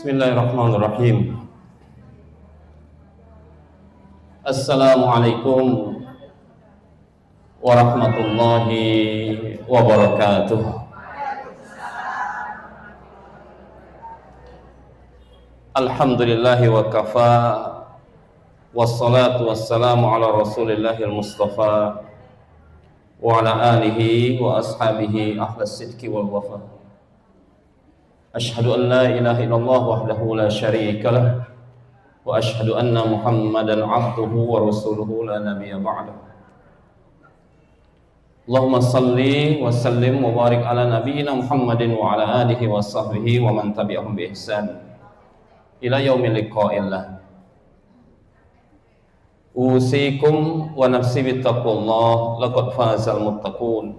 Bismillahirrahmanirrahim. Assalamualaikum warahmatullahi wabarakatuh. Alhamdulillahi wa kafa, wassalatu wassalamu ala rasulillahil mustafa wa ala alihi wa ashabihi ahlas sidki wal wafa. Ashhadu an la ilaha illallah wahdahu la syarika lah, wa ashhadu anna Muhammadan abduhu wa rasuluhu la nabiyya ba'dah. Allahumma salli wa sallim wa barik ala nabiyyina Muhammadin wa ala alihi wa sahbihi wa man tabi'ahum bi ihsan ila yaumil liqa'illah. Usikum wa nafsi bittaqullah, laqad fazal muttaqun.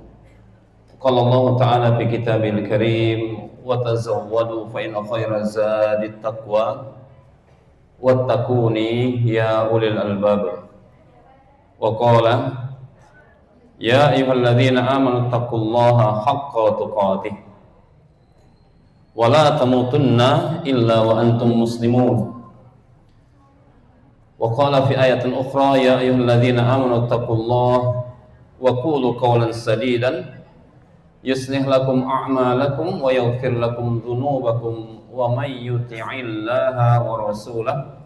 Qala Allah ta'ala fi kitabil karim, wa tazawwadu fa inna khayra zadit taqwa wattaquni ya ulil albab. Wa qala ya ayyuhalladzina amanu taqullaha haqqa tuqatih wa la tamutunna illa wa antum muslimun. Wa qala fi ayatin ukhra ya ayyuhalladzina amanu taqullaha wa qulu qawlan sadidan yuslih lakum a'malakum wa yaghfir lakum dhunubakum wa may yuti'illaha wa rasulahu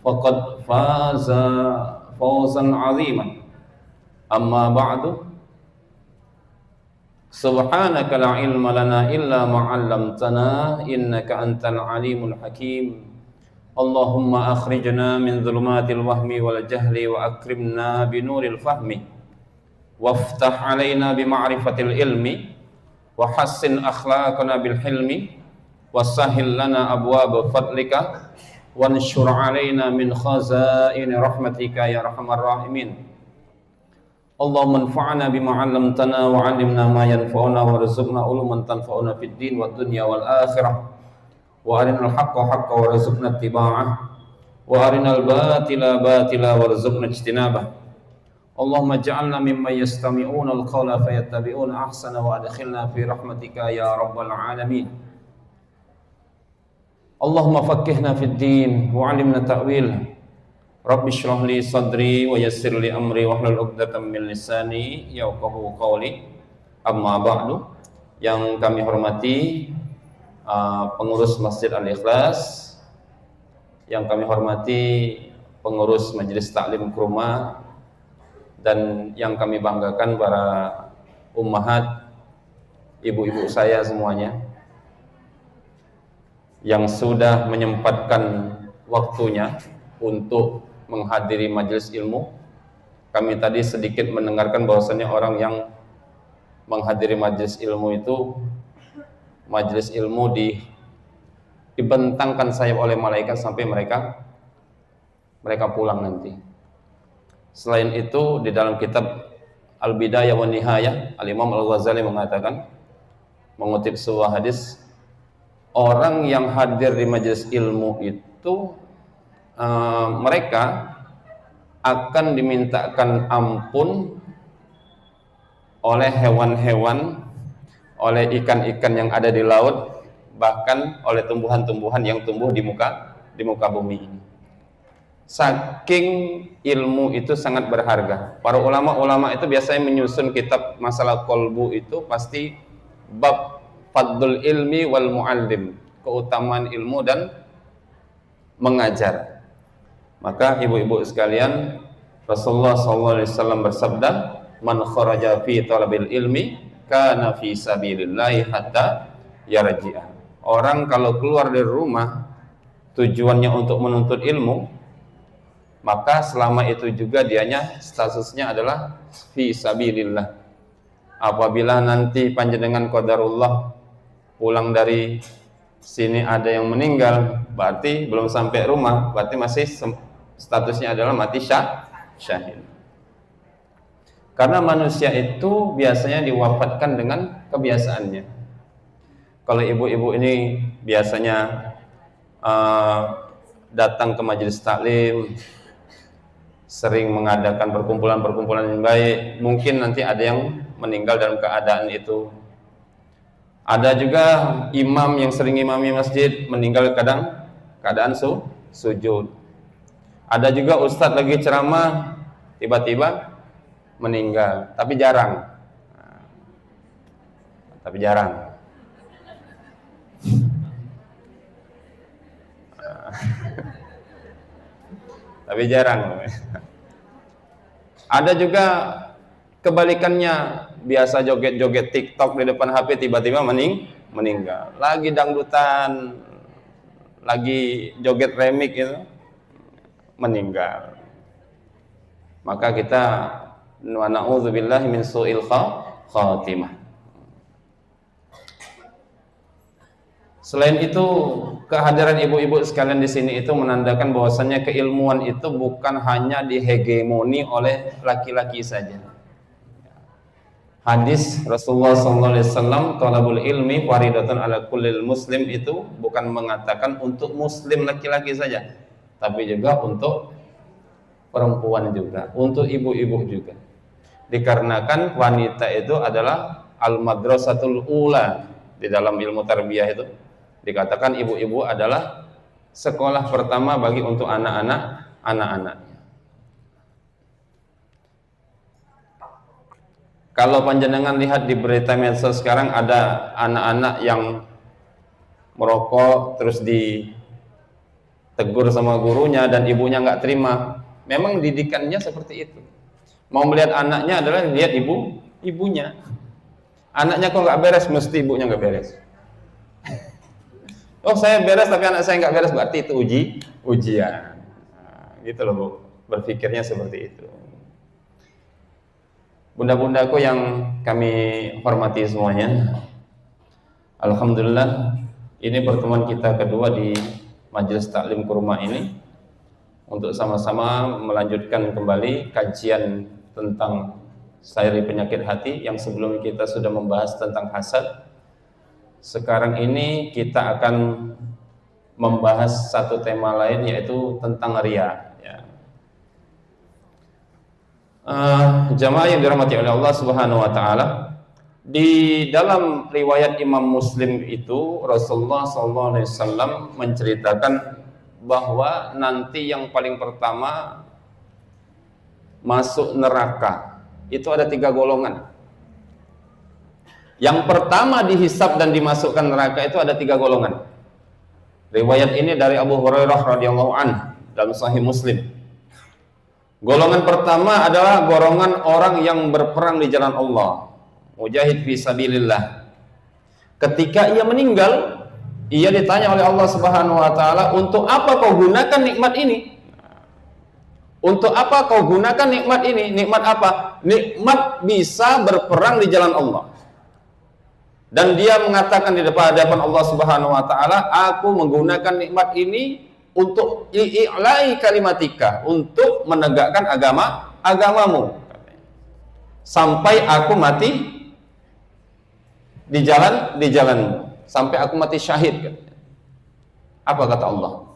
faqad faza fawzan 'azima. Amma ba'du, subhanaka la ilma lana illa ma 'allamtana innaka antal alimul hakim. Allahumma akhrijna min dhulumatil wahmi wal jahli wa akrimna binuril fahmi waftah alaina bima'rifatil ilmi wa hassin akhlaqana bil hilmi wasahhil lana abwaaba fadlika wanshur alaina min khazaini rahmatika ya arhamar rahimin. Allahumma anfa'na bima 'allamtana wa 'allimna ma yanfa'una warzuqna uluman tanfa'una fid din wad dunya wal akhirah wa arinal haqqa haqqan warzuqna ittiba'ah wa arinal batila batila warzuqna ijtinabah. Allahumma ja'alna mimman yastami'una al-qawla fayattabi'una ahsana wa adkhilna fi rahmatika ya rabbal alamin. Allahumma faqqihna fid din wa 'allimna ta'wil. Rabbi shrah li sadri wa yassir li amri wahlul 'uqdatam min lisani yafqahu qawli. Amma ba'du. Yang kami hormati pengurus Masjid Al-Ikhlas, yang kami hormati pengurus Majelis Taklim Kurma, dan yang kami banggakan para ummahat, ibu-ibu saya semuanya yang sudah menyempatkan waktunya untuk menghadiri majelis ilmu. Kami tadi sedikit mendengarkan bahwasannya orang yang menghadiri majelis ilmu itu, majelis ilmu dibentangkan sayap oleh malaikat sampai mereka pulang nanti. Selain itu, di dalam kitab Al-Bidayah wa Nihayah, Al-Imam Al-Ghazali mengatakan, mengutip sebuah hadis, orang yang hadir di majelis ilmu itu mereka akan dimintakan ampun oleh hewan-hewan, oleh ikan-ikan yang ada di laut, bahkan oleh tumbuhan-tumbuhan yang tumbuh di muka bumi ini. Saking ilmu itu sangat berharga. Para ulama-ulama itu biasanya menyusun kitab masalah kolbu itu pasti bab fadlul ilmi wal muallim, keutamaan ilmu dan mengajar. Maka ibu-ibu sekalian, Rasulullah SAW bersabda, man kharaja fi talabil ilmi kana fi sabilillahi hatta yarji'ah. Orang kalau keluar dari rumah tujuannya untuk menuntut ilmu, maka selama itu juga dianya statusnya adalah fi sabilillah. Apabila nanti panjenengan qadarullah pulang dari sini ada yang meninggal, berarti belum sampai rumah, berarti masih statusnya adalah mati syahid. Karena manusia itu biasanya diwafatkan dengan kebiasaannya. Kalau ibu-ibu ini biasanya datang ke majelis taklim, sering mengadakan perkumpulan-perkumpulan yang baik, mungkin nanti ada yang meninggal dalam keadaan itu. Ada juga imam yang sering imami masjid meninggal keadaan sujud. Ada juga ustadz lagi ceramah tiba-tiba meninggal, tapi jarang. Tapi jarang. Ada juga kebalikannya, biasa joget-joget TikTok di depan HP tiba-tiba meninggal. Lagi dangdutan, lagi joget remix itu meninggal. Maka kita wa na'udzubillahi min su'il khatimah. Selain itu, kehadiran ibu-ibu sekalian di sini itu menandakan bahwasannya keilmuan itu bukan hanya dihegemoni oleh laki-laki saja. Hadis Rasulullah SAW, talabul ilmi faridatun ala kullil muslim, itu bukan mengatakan untuk muslim laki-laki saja, tapi juga untuk perempuan juga, untuk ibu-ibu juga. Dikarenakan wanita itu adalah al-madrasatul ula di dalam ilmu tarbiyah itu. Dikatakan ibu-ibu adalah sekolah pertama bagi untuk anak-anak. Kalau panjenengan lihat di berita medsos sekarang, ada anak-anak yang merokok terus ditegur sama gurunya dan ibunya nggak terima. Memang didikannya seperti itu. Mau melihat anaknya adalah lihat ibunya. Anaknya kok nggak beres, mesti ibunya nggak beres. Oh, saya beres tapi anak saya nggak beres, berarti itu ujian. Nah, gitu loh Bu, berpikirnya seperti itu. Bunda-bundaku yang kami hormati semuanya, alhamdulillah ini pertemuan kita kedua di Majelis Taklim Kurma ini untuk sama-sama melanjutkan kembali kajian tentang sayri penyakit hati yang sebelumnya kita sudah membahas tentang hasad. Sekarang ini kita akan membahas satu tema lain, yaitu tentang riya. Jamaah yang dirahmati oleh Allah Subhanahu wa taala, di dalam riwayat Imam Muslim itu Rasulullah SAW menceritakan bahwa nanti yang paling pertama masuk neraka itu ada 3 golongan. Yang pertama dihisab dan dimasukkan neraka itu ada 3 golongan. Riwayat ini dari Abu Hurairah radhiyallahu anhu dalam Sahih Muslim. Golongan pertama adalah golongan orang yang berperang di jalan Allah, mujahid fi sabilillah. Ketika ia meninggal, ia ditanya oleh Allah Subhanahu wa taala, "Untuk apa kau gunakan nikmat ini?" Untuk apa kau gunakan nikmat ini? Nikmat apa? Nikmat bisa berperang di jalan Allah. Dan dia mengatakan di hadapan Allah Subhanahu wa taala, "Aku menggunakan nikmat ini untuk i'la'i kalimatika, untuk menegakkan agamamu sampai aku mati di jalanmu, sampai aku mati syahid." Apa kata Allah?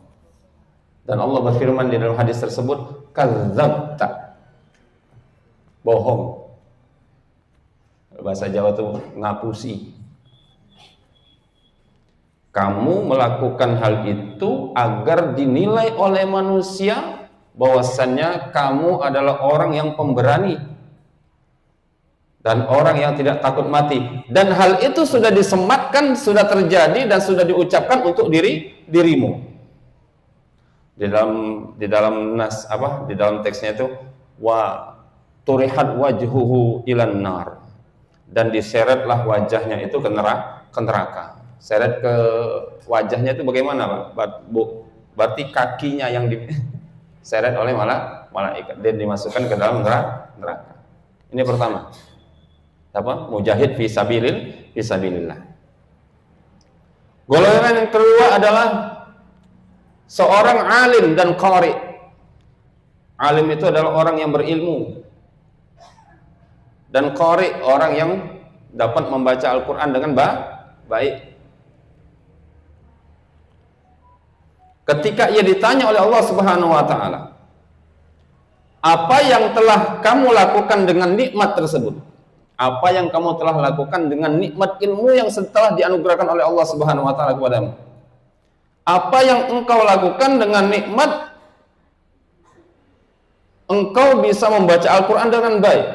Dan Allah berfirman di dalam hadis tersebut, "Kadzabta." Bohong. Bahasa Jawa itu ngapusi. Kamu melakukan hal itu agar dinilai oleh manusia bahwasannya kamu adalah orang yang pemberani dan orang yang tidak takut mati, dan hal itu sudah disematkan, sudah terjadi dan sudah diucapkan untuk dirimu. Di dalam nas di dalam teksnya itu wa turihat wajhuhu ilan nar, dan diseretlah wajahnya itu ke neraka. Seret ke wajahnya itu bagaimana Pak? Bu, berarti kakinya yang diseret oleh malaikat dan dimasukkan ke dalam neraka. Ini pertama. Apa? Mujahid fi sabilillah. Golongan yang kedua adalah seorang alim dan qari. Alim itu adalah orang yang berilmu, dan qari orang yang dapat membaca Al-Quran dengan baik. Ketika ia ditanya oleh Allah Subhanahu wa taala, apa yang telah kamu lakukan dengan nikmat tersebut? Apa yang kamu telah lakukan dengan nikmat ilmu yang setelah dianugerahkan oleh Allah Subhanahu wa taala kepadamu. Apa yang engkau lakukan dengan nikmat engkau bisa membaca Al-Qur'an dengan baik.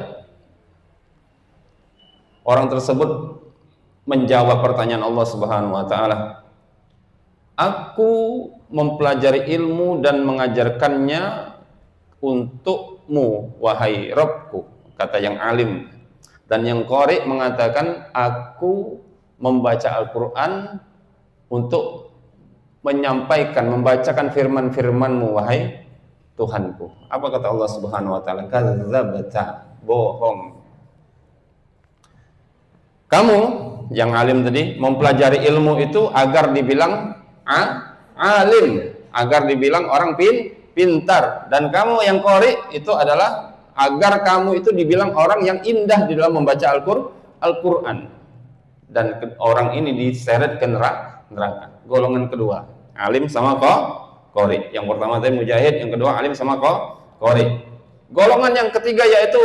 Orang tersebut menjawab pertanyaan Allah Subhanahu wa taala. Aku mempelajari ilmu dan mengajarkannya untukmu, wahai Rabbku, kata yang alim. Dan yang qari mengatakan, aku membaca Al-Quran untuk menyampaikan, membacakan firman-firmanmu, wahai Tuhanku. Apa kata Allah Subhanahu wa taala? Kadzabta, bohong. Kamu yang alim tadi mempelajari ilmu itu agar dibilang alim, agar dibilang orang pintar, dan kamu yang qari itu adalah agar kamu itu dibilang orang yang indah di dalam membaca Al-Quran. Dan orang ini diseret ke neraka. Golongan kedua, alim sama qari. Yang pertama tadi mujahid, yang kedua alim sama qari. Golongan yang ketiga yaitu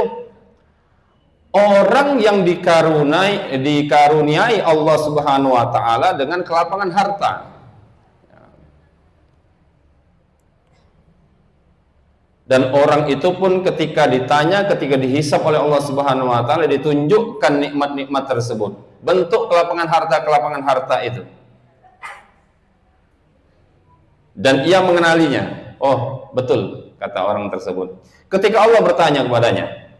orang yang dikaruniai Allah Subhanahu wa taala dengan kelapangan harta. Dan orang itu pun ketika ditanya, ketika dihisab oleh Allah Subhanahu wa taala, ditunjukkan nikmat-nikmat tersebut. Bentuk kelapangan harta itu. Dan ia mengenalinya. Oh, betul, kata orang tersebut. Ketika Allah bertanya kepadanya,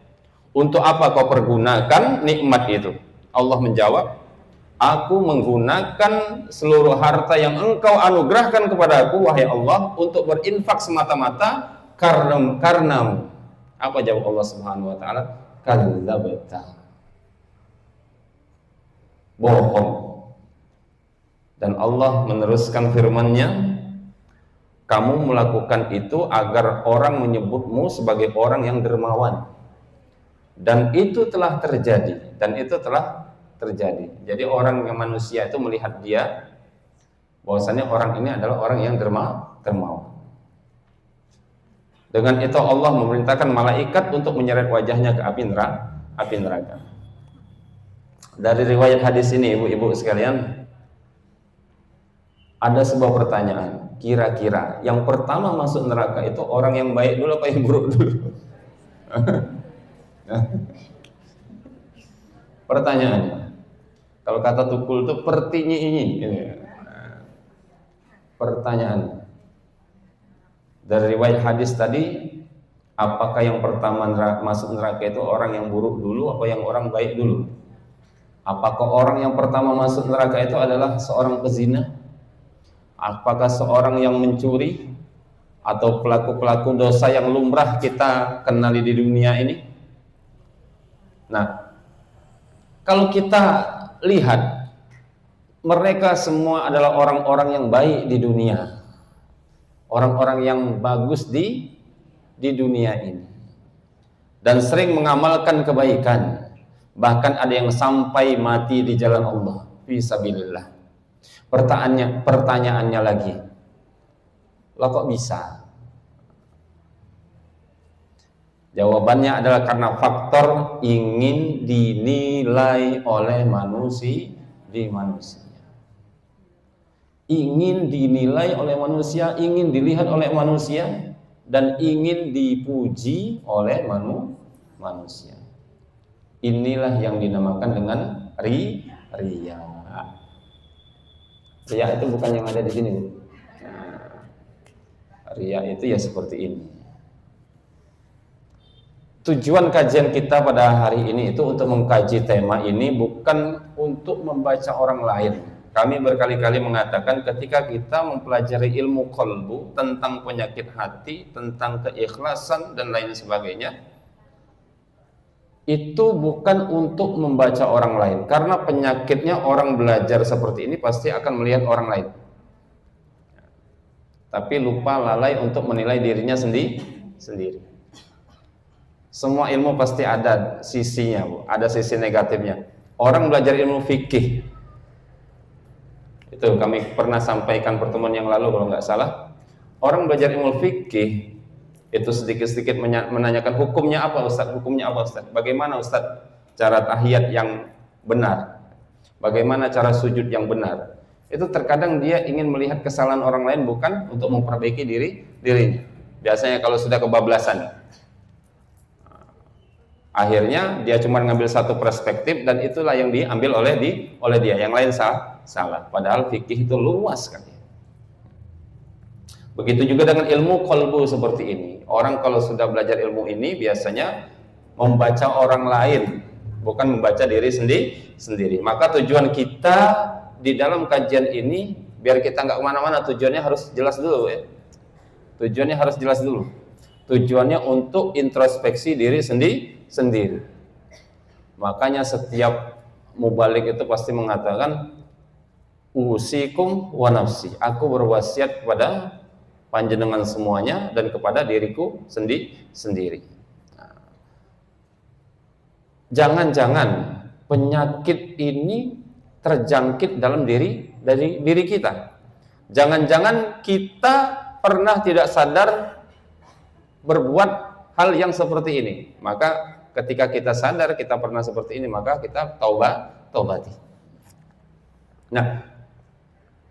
untuk apa kau pergunakan nikmat itu? Allah menjawab, aku menggunakan seluruh harta yang engkau anugerahkan kepadaku, wahai Allah, untuk berinfak semata-mata karenamu. Apa jawab Allah Subhanahu wa taala? Kadzabta, bohong. Dan Allah meneruskan firman-Nya, kamu melakukan itu agar orang menyebutmu sebagai orang yang dermawan. Dan itu telah terjadi, Jadi orang yang manusia itu melihat dia bahwasanya orang ini adalah orang yang dermawan. Dengan itu Allah memerintahkan malaikat untuk menyeret wajahnya ke api neraka. Dari riwayat hadis ini, ibu-ibu sekalian, ada sebuah pertanyaan. Kira-kira yang pertama masuk neraka itu orang yang baik dulu apa yang buruk dulu? Pertanyaannya, kalau kata Tukul itu pertinyi. Pertanyaan dari riwayat hadis tadi, apakah yang pertama masuk neraka itu orang yang buruk dulu atau yang orang baik dulu? Apakah orang yang pertama masuk neraka itu adalah seorang pezina? Apakah seorang yang mencuri atau pelaku-pelaku dosa yang lumrah kita kenali di dunia ini? Nah, kalau kita lihat, mereka semua adalah orang-orang yang baik di dunia, orang-orang yang bagus di dunia ini, dan sering mengamalkan kebaikan, bahkan ada yang sampai mati di jalan Allah, fisabilillah. Pertanyaannya lagi, lah kok bisa? Jawabannya adalah karena faktor ingin dinilai oleh manusia. Ingin dinilai oleh manusia, ingin dilihat oleh manusia, dan ingin dipuji oleh manusia. Inilah yang dinamakan dengan riya. Riya itu bukan yang ada di sini. Riya itu ya seperti ini. Tujuan kajian kita pada hari ini itu untuk mengkaji tema ini, bukan untuk membaca orang lain. Kami berkali-kali mengatakan ketika kita mempelajari ilmu qalbu tentang penyakit hati, tentang keikhlasan dan lain sebagainya, itu bukan untuk membaca orang lain, karena penyakitnya orang belajar seperti ini pasti akan melihat orang lain, tapi lupa lalai untuk menilai dirinya sendiri. Semua ilmu pasti ada sisinya, Bu. Ada sisi negatifnya. Orang belajar ilmu fikih, itu kami pernah sampaikan pertemuan yang lalu kalau nggak salah. Orang belajar ilmu fikih itu sedikit-sedikit menanyakan hukumnya apa Ustaz? Hukumnya apa Ustaz? Bagaimana Ustaz cara tahiyat yang benar, bagaimana cara sujud yang benar. Itu terkadang dia ingin melihat kesalahan orang lain bukan untuk memperbaiki dirinya. Biasanya kalau sudah kebablasan, akhirnya dia cuma ngambil satu perspektif dan itulah yang diambil oleh dia, yang lain salah. Padahal fikih itu luas kan. Begitu juga dengan ilmu qalbu seperti ini. Orang kalau sudah belajar ilmu ini biasanya membaca orang lain, bukan membaca diri sendiri. Maka tujuan kita di dalam kajian ini, biar kita nggak kemana-mana, tujuannya harus jelas dulu ya. Tujuannya harus jelas dulu. Tujuannya untuk introspeksi diri sendiri. Makanya setiap mubalik itu pasti mengatakan usikum wa nafsi. Aku berwasiat kepada panjenengan semuanya dan kepada diriku sendiri. Jangan-jangan penyakit ini terjangkit dalam dari diri kita. Jangan-jangan kita pernah tidak sadar berbuat hal yang seperti ini. Maka ketika kita sadar kita pernah seperti ini, maka kita taubati. Nah,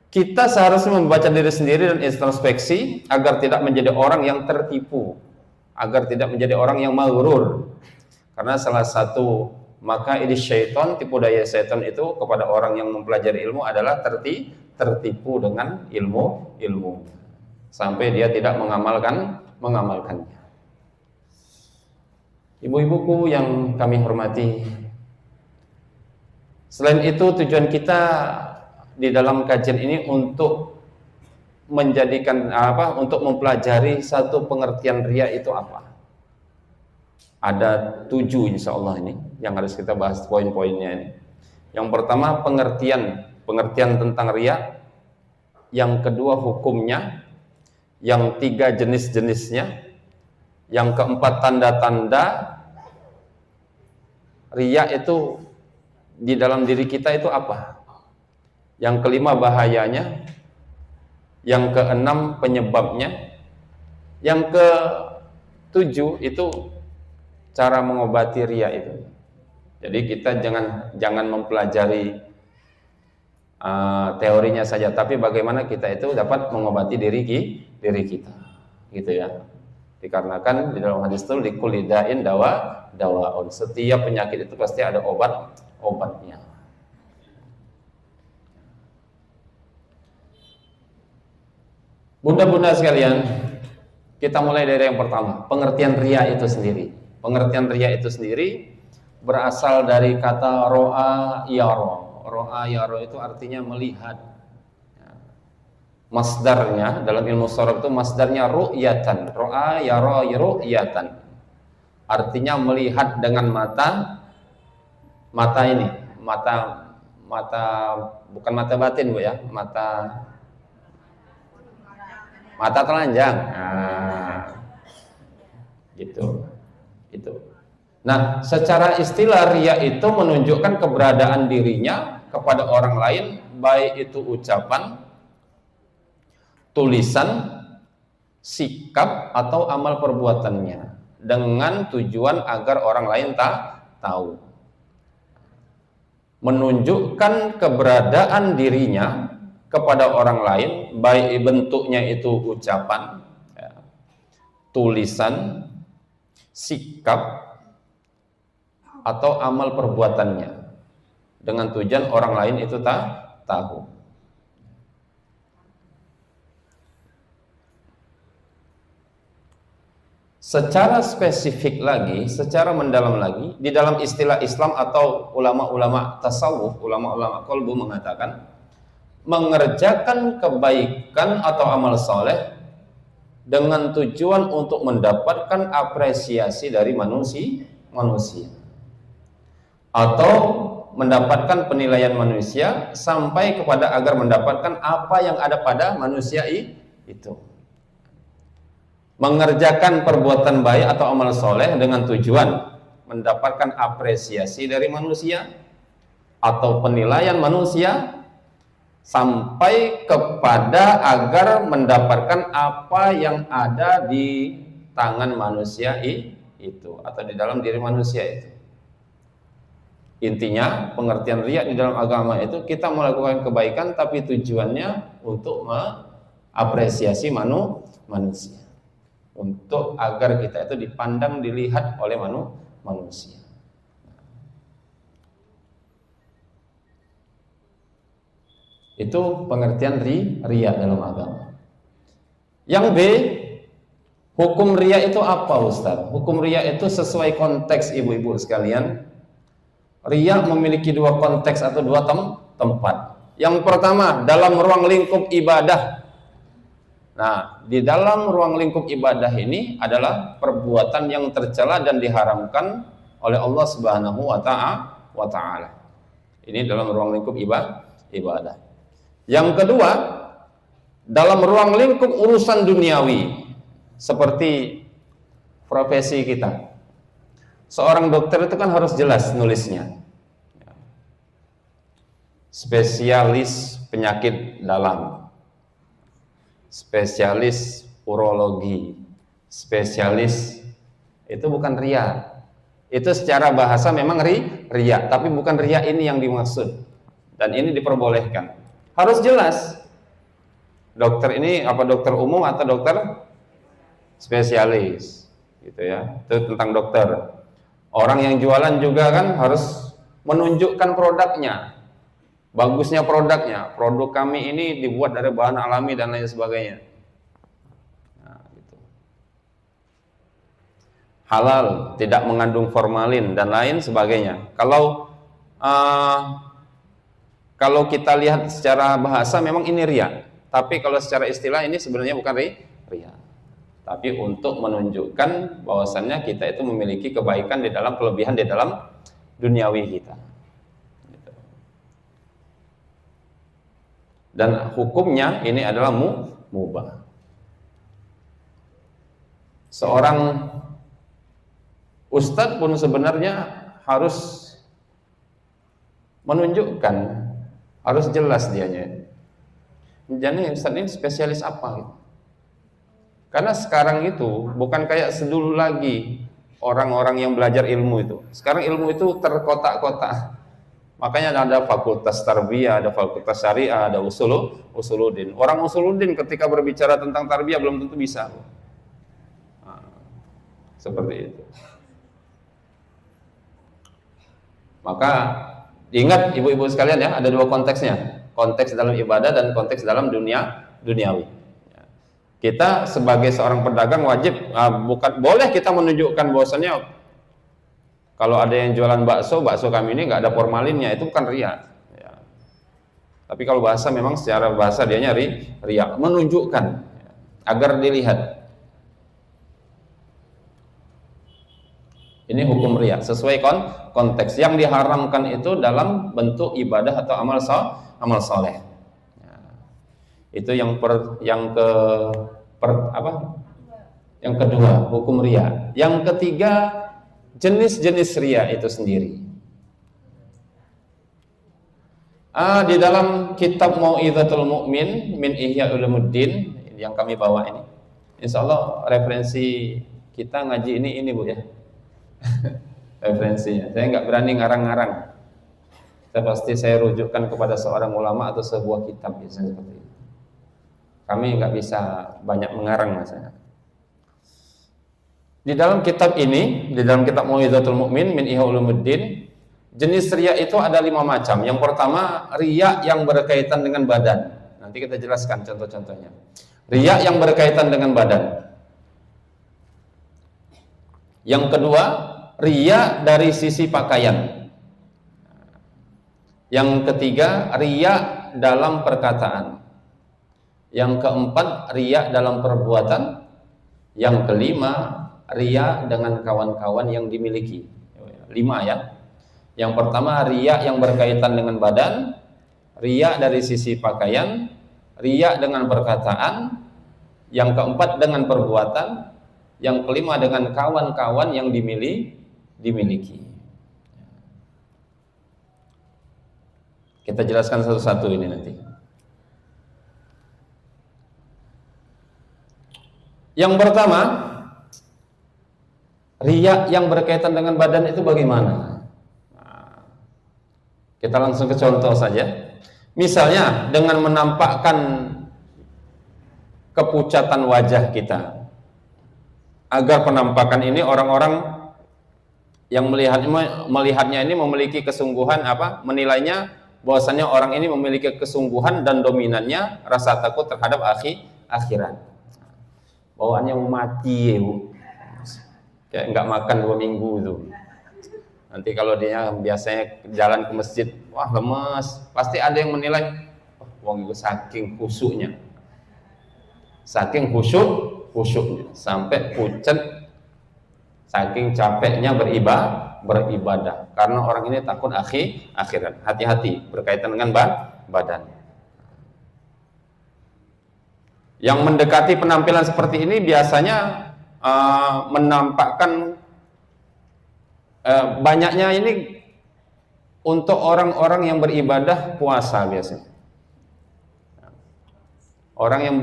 kita seharusnya membaca diri sendiri dan introspeksi agar tidak menjadi orang yang tertipu, agar tidak menjadi orang yang maghrur. Karena salah satu makaid syaitan, tipu daya syaitan itu kepada orang yang mempelajari ilmu adalah tertipu dengan ilmu sampai dia tidak mengamalkannya. Ibu-ibuku yang kami hormati, selain itu tujuan kita di dalam kajian ini untuk menjadikan untuk mempelajari satu pengertian riya itu apa. Ada 7 insya Allah ini yang harus kita bahas poin-poinnya ini. Yang pertama pengertian tentang riya, yang kedua hukumnya, yang 3 jenis-jenisnya, yang keempat tanda-tanda riya itu di dalam diri kita itu apa. Yang kelima bahayanya, yang keenam penyebabnya, yang ke-7 itu cara mengobati riya itu. Jadi kita jangan mempelajari teorinya saja, tapi bagaimana kita itu dapat mengobati diri kita, gitu ya. Dikarenakan di dalam hadis itu likulli da'in dawaun. Setiap penyakit itu pasti ada obatnya. Bunda-bunda sekalian, kita mulai dari yang pertama, pengertian riya itu sendiri. Pengertian riya itu sendiri berasal dari kata ro'a yaro. Ro'a yaro itu artinya melihat. Masdarnya dalam ilmu sharaf itu masdarnya ru'yatan. Ro'a yaro ru'yatan. Artinya melihat dengan mata ini, mata bukan mata batin Bu ya, mata telanjang. Nah, gitu. Nah, secara istilah riya itu menunjukkan keberadaan dirinya kepada orang lain, baik itu ucapan, tulisan, sikap atau amal perbuatannya, dengan tujuan agar orang lain tahu. Menunjukkan keberadaan dirinya kepada orang lain, baik bentuknya itu ucapan, tulisan, sikap atau amal perbuatannya, dengan tujuan orang lain itu tahu. Secara spesifik lagi, secara mendalam lagi, di dalam istilah Islam atau ulama-ulama tasawuf, ulama-ulama qalbu mengatakan mengerjakan kebaikan atau amal soleh dengan tujuan untuk mendapatkan apresiasi dari manusia atau mendapatkan penilaian manusia sampai kepada agar mendapatkan apa yang ada pada manusia itu. Mengerjakan perbuatan baik atau amal soleh dengan tujuan mendapatkan apresiasi dari manusia atau penilaian manusia sampai kepada agar mendapatkan apa yang ada di tangan manusia itu atau di dalam diri manusia itu. Intinya pengertian riya di dalam agama itu kita melakukan kebaikan tapi tujuannya untuk mengapresiasi manusia, untuk agar kita itu dipandang, dilihat oleh manusia. Itu pengertian riya dalam agama. Yang B, hukum riya itu apa, Ustaz? Hukum riya itu sesuai konteks, ibu-ibu sekalian. Riya memiliki dua konteks atau dua tempat. Yang pertama, dalam ruang lingkup ibadah. Nah, di dalam ruang lingkup ibadah ini adalah perbuatan yang tercela dan diharamkan oleh Allah Subhanahu wa ta'ala. Ini dalam ruang lingkup ibadah. Yang kedua, dalam ruang lingkup urusan duniawi, seperti profesi kita. Seorang dokter itu kan harus jelas nulisnya. Spesialis penyakit dalam, spesialis urologi, spesialis, itu bukan riya. Itu secara bahasa memang riya, tapi bukan riya ini yang dimaksud. Dan ini diperbolehkan. Harus jelas. Dokter ini apa dokter umum atau dokter spesialis, gitu ya. Itu tentang dokter. Orang yang jualan juga kan harus menunjukkan produknya, bagusnya produknya. Produk kami ini dibuat dari bahan alami dan lain sebagainya. Nah, gitu. Halal, tidak mengandung formalin dan lain sebagainya. Kalau kita lihat secara bahasa memang ini riya, tapi kalau secara istilah ini sebenarnya bukan riya. Tapi untuk menunjukkan bahwasannya kita itu memiliki kebaikan di dalam, kelebihan di dalam duniawi kita. Dan hukumnya ini adalah mubah. Seorang ustadz pun sebenarnya harus menunjukkan, harus jelas dianya. Jadi ustadz ini spesialis apa gitu. Karena sekarang itu bukan kayak sedulu lagi orang-orang yang belajar ilmu itu. Sekarang ilmu itu terkotak-kotak. Makanya ada fakultas tarbiyah, ada fakultas syariah, ada usuluddin. Orang usuluddin ketika berbicara tentang tarbiyah belum tentu bisa. Nah, seperti itu. Maka ingat ibu-ibu sekalian ya, ada dua konteksnya. Konteks dalam ibadah dan konteks dalam duniawi. Kita sebagai seorang pedagang wajib, bukan boleh kita menunjukkan bahwasannya kalau ada yang jualan bakso kami ini nggak ada formalinnya, itu bukan riya. Ya. Tapi kalau bahasa memang secara bahasa dia nyari riya, menunjukkan ya, agar dilihat. Ini hukum riya sesuai konteks. Yang diharamkan itu dalam bentuk ibadah atau amal soleh. Itu yang kedua, hukum riya. Yang ketiga, jenis-jenis riya itu sendiri. Di dalam kitab Mau'izatul Mu'min min Ihya Ulumuddin yang kami bawa ini, insya Allah referensi kita ngaji ini Bu ya. Referensinya. Saya nggak berani ngarang-ngarang. Saya rujukkan kepada seorang ulama atau sebuah kitab biasanya seperti itu. Kami nggak bisa banyak mengarang masanya. Di dalam kitab ini, di dalam kitab Mau'izatul Mu'min min Ihya Ulumuddin, jenis riya itu ada 5 macam. Yang pertama, riya yang berkaitan dengan badan. Nanti kita jelaskan contoh-contohnya. Riya yang berkaitan dengan badan. Yang kedua, riya dari sisi pakaian. Yang ketiga, riya dalam perkataan. Yang keempat, riya dalam perbuatan. Yang kelima, riya dengan kawan-kawan yang dimiliki. 5 ya. Yang pertama, riya yang berkaitan dengan badan, riya dari sisi pakaian, riya dengan perkataan, yang keempat dengan perbuatan, yang kelima dengan kawan-kawan yang dimiliki. Kita jelaskan satu-satu ini nanti. Yang pertama, riya yang berkaitan dengan badan itu bagaimana? Nah, Kita langsung ke contoh saja. Misalnya dengan menampakkan kepucatan wajah kita, agar penampakan ini orang-orang yang melihatnya ini memiliki kesungguhan menilainya bahwasanya orang ini memiliki kesungguhan dan dominannya rasa takut terhadap akhirat. Bawaannya mau mati, Bu. Kayak nggak makan 2 minggu itu. Nanti kalau dia biasanya jalan ke masjid, wah lemas, pasti ada yang menilai, wong itu saking khusyuknya. Saking khusyuknya sampai pucat, saking capeknya beribadah karena orang ini takut akhirat. Hati-hati berkaitan dengan badan. Yang mendekati penampilan seperti ini biasanya menampakkan banyaknya ini untuk orang-orang yang beribadah puasa biasanya. Orang yang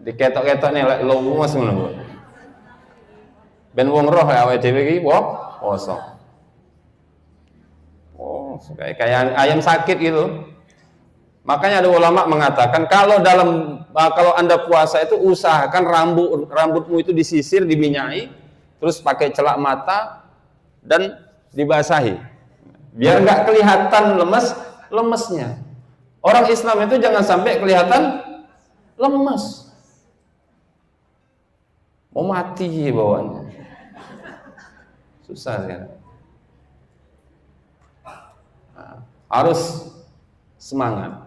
diketok-ketok nih lemas ngono. Ben wong roh awake dhewe iki poso. Oh, kayak ayam sakit gitu. Makanya ada ulama mengatakan kalau Anda puasa itu usahakan rambutmu itu disisir, diminyai, terus pakai celak mata dan dibasahi. Biar nggak kelihatan lemesnya. Orang Islam itu jangan sampai kelihatan lemes. Mau mati bawaannya. Susah kan? Harus semangat.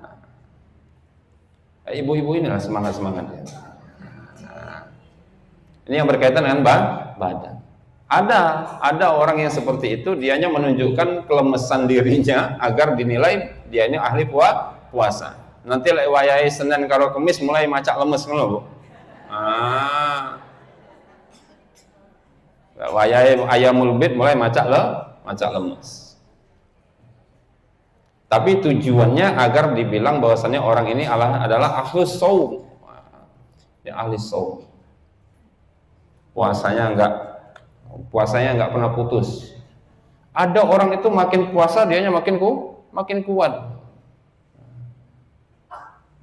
Ibu-ibu inilah semangat-semangatnya. Ini yang berkaitan dengan badan. Ada orang yang seperti itu, dianya menunjukkan kelemesan dirinya agar dinilai dia ini ahli puasa. Nanti wayahe Senin karo Kamis mulai macak lemes ngono, Bu. Wayahe ayamul bid mulai macak lemes. Tapi tujuannya agar dibilang bahwasannya orang ini adalah ahlus shaum. Ya, ahli shaum. Puasanya enggak pernah putus. Ada orang itu makin puasa dianya makin kuat.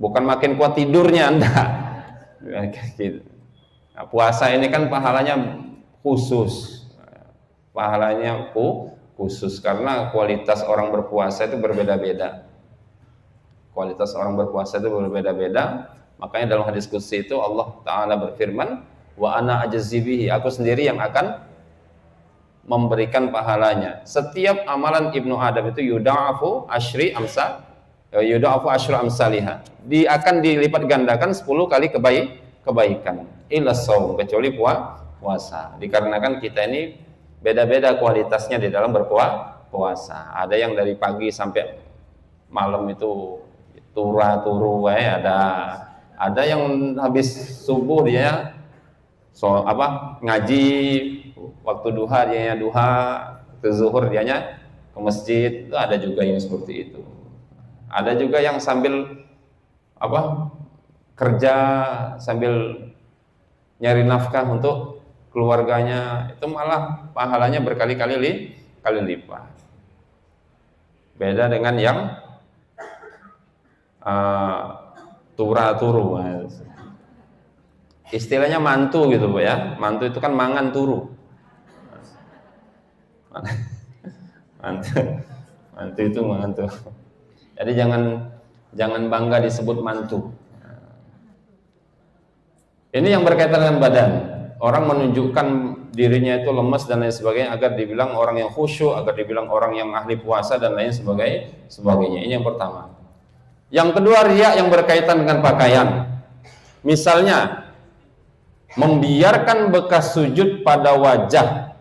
Bukan makin kuat tidurnya enggak. Gitu. Nah, puasa ini kan pahalanya khusus. Pahalanya khusus karena kualitas orang berpuasa itu berbeda-beda. Kualitas orang berpuasa itu berbeda-beda. Makanya dalam hadis qudsi itu Allah Ta'ala berfirman, wa ana ajzi bihi, aku sendiri yang akan memberikan pahalanya. Setiap amalan Ibnu Adam itu yudha'afu asyru amsalihah. Akan dilipat gandakan 10 kali kebaikan. Illa shaum, kecuali puasa. Dikarenakan kita ini beda-beda kualitasnya di dalam berpuasa. Ada yang dari pagi sampai malam itu turu ada yang habis subuh dia ngaji, waktu duha dianya duha, waktu zuhur dianya ke masjid. Itu ada juga yang seperti itu. Ada juga yang sambil kerja sambil nyari nafkah untuk keluarganya, itu malah pahalanya berkali-kali lipat. Beda dengan yang turu. Istilahnya mantu gitu, Bu ya. Mantu itu kan mangan turu. Mantu itu mangan turu. Jadi jangan bangga disebut mantu. Ini yang berkaitan dengan badan. Orang menunjukkan dirinya itu lemas dan lain sebagainya agar dibilang orang yang khusyuk, agar dibilang orang yang ahli puasa dan lain sebagainya. Ini yang pertama. Yang kedua, riya yang berkaitan dengan pakaian. Misalnya membiarkan bekas sujud pada wajah.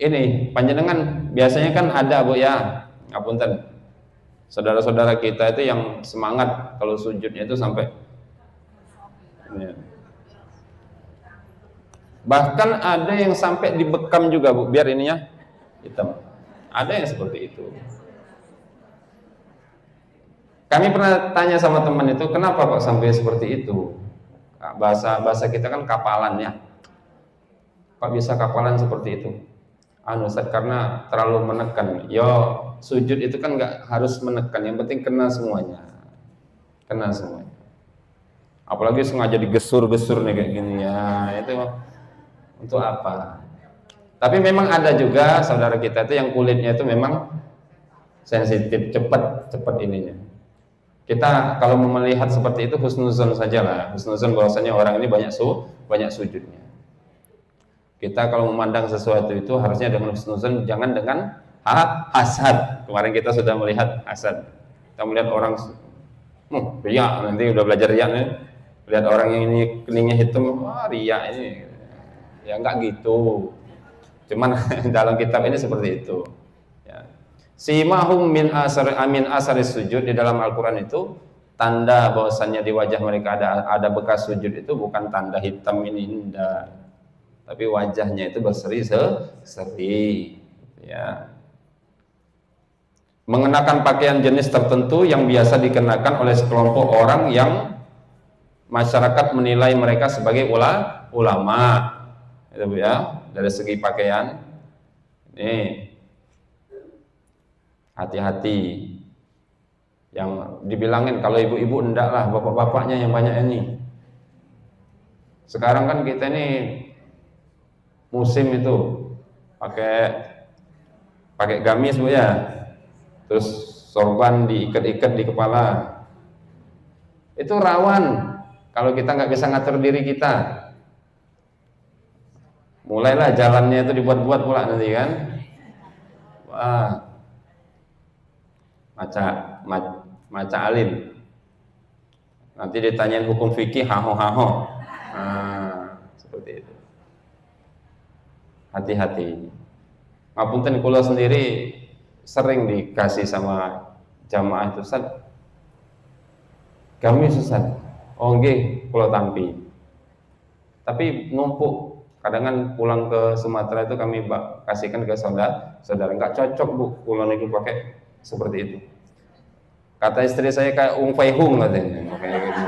Ini panjenengan biasanya kan ada, Bu ya. Ngapunten. Saudara-saudara kita itu yang semangat kalau sujudnya itu sampai ini. Bahkan ada yang sampai dibekam juga, Bu, biar ininya hitam. Ada yang seperti itu. Kami pernah tanya sama teman itu, kenapa kok sampai seperti itu? Bahasa kita kan kapalan ya. Kok bisa kapalan seperti itu? Ustaz, karena terlalu menekan. Sujud itu kan nggak harus menekan, yang penting kena semuanya. Kena semuanya. Apalagi sengaja digesur-gesur nih kayak gini ya, itu untuk apa? Tapi memang ada juga saudara kita itu yang kulitnya itu memang sensitif, cepat ininya. Kita kalau melihat seperti itu husnuzon sajalah, husnuzon bahwasanya orang ini banyak sujudnya. Kita kalau memandang sesuatu itu harusnya dengan husnuzon, jangan dengan hasad. Kemarin kita sudah melihat hasad. Kita melihat orang riak, nanti udah belajar riak nih. Lihat orang yang ini keningnya hitam, riak ini. Ya enggak gitu. Cuman dalam kitab ini seperti itu. Ya. Simahum min asari sujud, di dalam Al-Quran itu tanda bahwasannya di wajah mereka ada bekas sujud itu bukan tanda hitam ini, enggak. Tapi wajahnya itu berseri-seri, ya. Mengenakan pakaian jenis tertentu yang biasa dikenakan oleh sekelompok orang yang masyarakat menilai mereka sebagai ulama, itu ya. Dari segi pakaian, ini hati-hati. Yang dibilangin kalau ibu-ibu enggak lah, bapak-bapaknya yang banyak ini. Sekarang kan kita ini musim itu pakai gamis Bu ya, terus sorban diikat-ikat di kepala. Itu rawan kalau kita nggak bisa ngatur diri kita. Mulailah jalannya itu dibuat-buat pula nanti kan. Wah, maca alim. Nanti ditanyain hukum fikih haho. Seperti itu. Hati-hati. Ngapunten kula sendiri sering dikasih sama jamaah itu, Ustaz. Gamis Ustaz. Oh nggih, kula tampi. Tapi numpuk. Kadang kan pulang ke Sumatera itu kami kasihkan ke saudara, nggak cocok Bu, pulang itu pakai seperti itu. Kata istri saya kayak Fei Hung katanya, kayak gitu.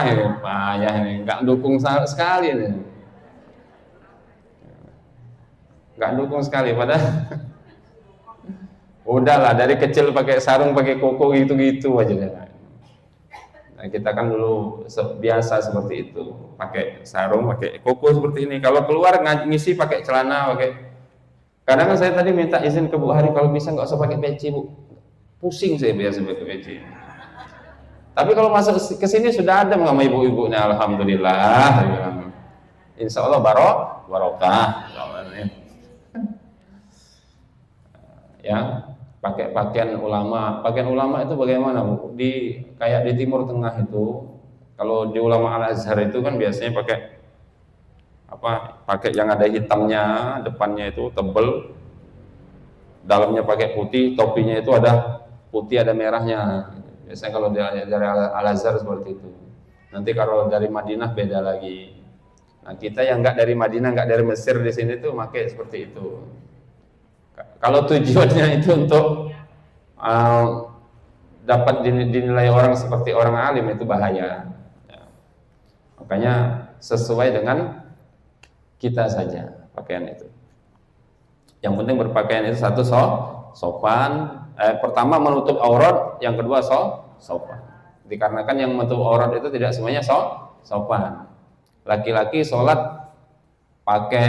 Ini payah ini, nggak dukung sekali ini, nggak dukung sekali. Padahal udahlah dari kecil pakai sarung, pakai koko gitu-gitu aja. Nah, kita kan dulu biasa seperti itu, pakai sarung, pakai koko seperti ini. Kalau keluar ngisi pakai celana, pakai. Kadang kan saya tadi minta izin ke Bu Hari kalau bisa nggak usah pakai peci Bu, pusing saya biasa pakai peci. Tapi kalau masuk ke sini sudah ada sama ibu-ibunya, alhamdulillah. Insya Allah barokah. Ya. Pakai pakaian ulama. Pakaian ulama itu bagaimana Bu? Kayak di Timur Tengah itu, kalau di ulama Al-Azhar itu kan biasanya pakai yang ada hitamnya, depannya itu tebel, dalamnya pakai putih, topinya itu ada putih ada merahnya. Biasanya kalau dari Al-Azhar seperti itu. Nanti kalau dari Madinah beda lagi. Nah, kita yang enggak dari Madinah, enggak dari Mesir di sini tuh pakai seperti itu. Kalau tujuannya itu untuk dapat dinilai orang seperti orang alim, itu bahaya. Ya. Makanya sesuai dengan kita saja pakaian itu. Yang penting berpakaian itu satu sopan. Pertama menutup aurat, yang kedua sopan. Dikarenakan yang menutup aurat itu tidak semuanya sopan. Laki-laki sholat pakai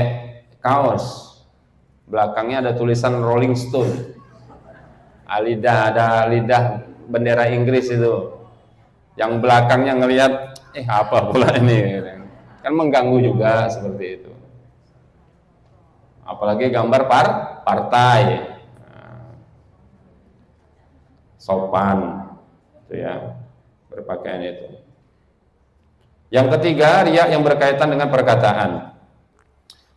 kaos, belakangnya ada tulisan Rolling Stone, ada lidah bendera Inggris itu, yang belakangnya ngelihat apa pula ini, kan mengganggu juga seperti itu. Apalagi gambar partai, sopan itu ya, berpakaian itu. Yang ketiga, riya yang berkaitan dengan perkataan.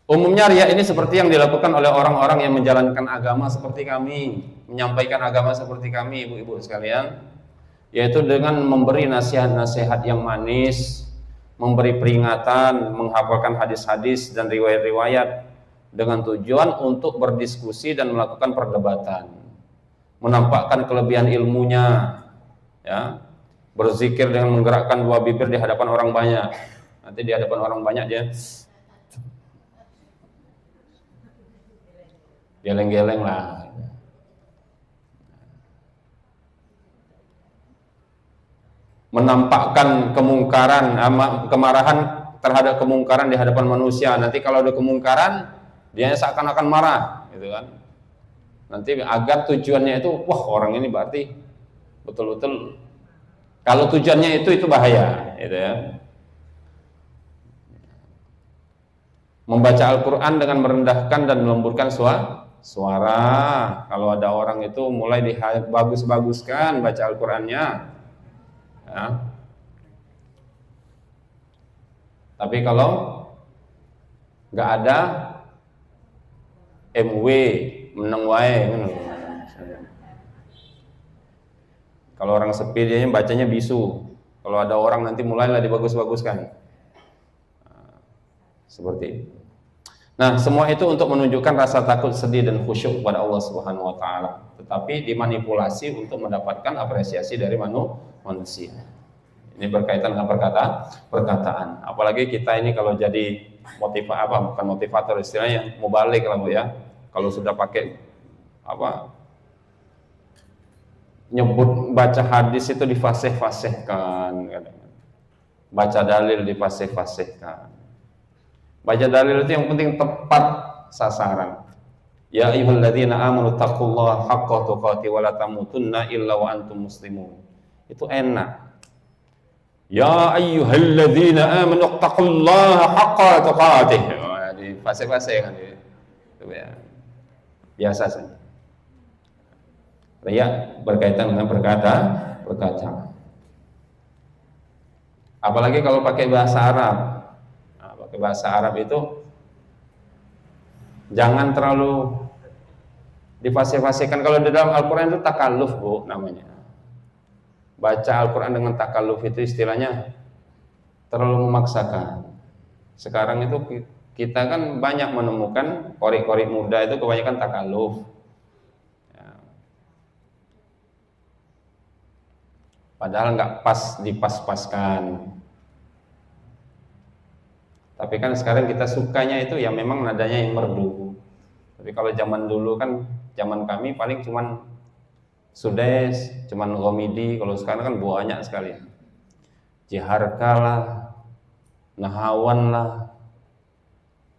Umumnya riya ini seperti yang dilakukan oleh orang-orang yang menjalankan agama seperti kami, menyampaikan agama seperti kami, ibu-ibu sekalian, yaitu dengan memberi nasihat-nasihat yang manis, memberi peringatan, menghafalkan hadis-hadis dan riwayat-riwayat dengan tujuan untuk berdiskusi dan melakukan perdebatan, menampakkan kelebihan ilmunya, ya, berzikir dengan menggerakkan dua bibir di hadapan orang banyak. Nanti di hadapan orang banyak dia geleng-geleng lah. Menampakkan kemarahan terhadap kemungkaran di hadapan manusia. Nanti kalau ada kemungkaran, dia seakan-akan marah, gitu kan? Nanti agar tujuannya itu, wah orang ini berarti betul-betul. Kalau tujuannya itu bahaya, gitu ya. Membaca Al-Quran dengan merendahkan dan melembutkan suara. Kalau ada orang itu mulai dibagus-baguskan baca Al-Qurannya, ya. Tapi kalau nggak ada MW meneng wae, kalau orang sepi dia bacanya bisu. Kalau ada orang nanti mulailah dibagus-baguskan, seperti itu. Nah, semua itu untuk menunjukkan rasa takut, sedih dan khusyuk kepada Allah Subhanahu wa taala, tetapi dimanipulasi untuk mendapatkan apresiasi dari manusia. Ini berkaitan dengan perkataan. Apalagi kita ini kalau jadi bukan motivator, istilahnya mubalik lah Bu ya. Kalau sudah pakai nyebut baca hadis itu difasih-fasihkan, baca dalil difasih-fasihkan. Baca dalil itu yang penting tepat sasaran. Ya ayyuhalladzina amanu taqullaha haqqa tuqatih wa la tamutunna illa wa antum muslimun. Itu enak. Ya ayyuhalladzina amanu taqullaha haqqa tuqatih. Di fase-fase kan itu ya. Biasa saja. Riya berkaitan dengan perkataan. Apalagi kalau pakai bahasa Arab. Nah, pakai bahasa Arab itu jangan terlalu difase-fasekan. Kalau di dalam Al-Quran itu takalluf Bu namanya. Baca Al-Quran dengan takalluf itu istilahnya terlalu memaksakan. Sekarang itu kita kan banyak menemukan qori-qori muda itu kebanyakan takalluf. Ya. Padahal nggak pas dipas-paskan. Tapi kan sekarang kita sukanya itu ya memang nadanya yang merdu. Tapi kalau zaman dulu kan, zaman kami paling cuman Sudes, cuman Gomidi. Kalau sekarang kan banyak sekali. Jiharka lah, Nahawan lah.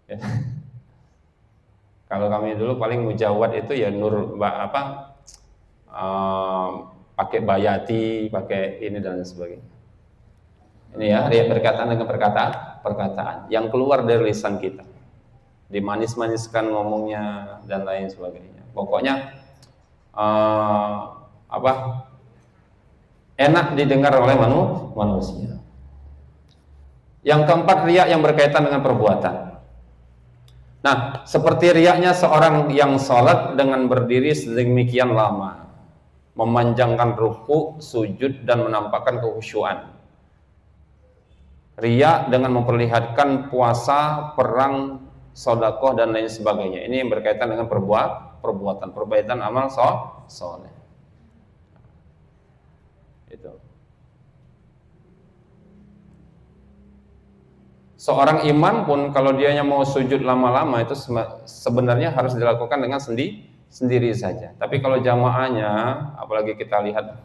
Ya. Kalau kami dulu paling mujawad itu ya pakai bayati, pakai ini dan sebagainya. Ini ya, berkaitan dengan perkataan yang keluar dari lisan kita, dimanis-maniskan ngomongnya dan lain sebagainya. Pokoknya enak didengar oleh manusia. Yang keempat, riya yang berkaitan dengan perbuatan. Nah, seperti riyanya seorang yang sholat dengan berdiri sedemikian lama, memanjangkan ruku, sujud dan menampakkan kekhusyuan. Riya dengan memperlihatkan puasa, perang, sedekah dan lain sebagainya. Ini yang berkaitan dengan perbuatan amal soleh. Itu. Seorang imam pun kalau dianya mau sujud lama-lama itu sebenarnya harus dilakukan dengan sendiri saja. Tapi kalau jamaahnya, apalagi kita lihat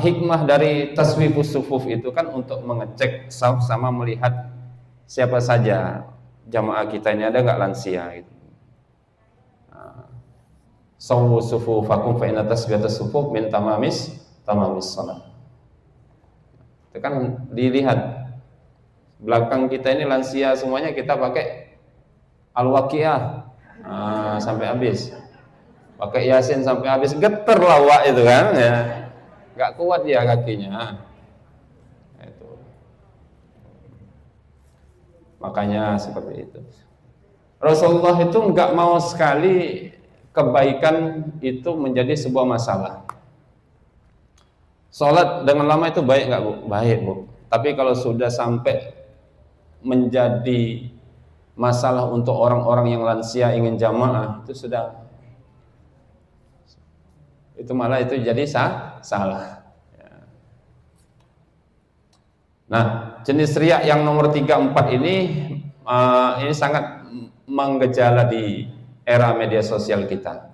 hikmah dari taswifus sufuf itu kan untuk mengecek sama melihat siapa saja jamaah kita ini, ada nggak lansia gitu. Sawu sufufakum fa inna tasbiyatas sufuf min tamamis shalah. Itu kan dilihat belakang kita ini lansia semuanya, kita pakai Al-Waqiah sampai habis, pakai Yasin sampai habis, geter lawak itu kan ya. Gak kuat ya kakinya. Itu. Makanya seperti itu. Rasulullah itu nggak mau sekali kebaikan itu menjadi sebuah masalah. Sholat dengan lama itu baik nggak Bu? Baik Bu. Tapi kalau sudah sampai menjadi masalah untuk orang-orang yang lansia ingin jamaah, itu sudah, itu malah itu jadi salah. Nah, jenis riya yang nomor 3, 4 ini sangat menggejala di era media sosial kita.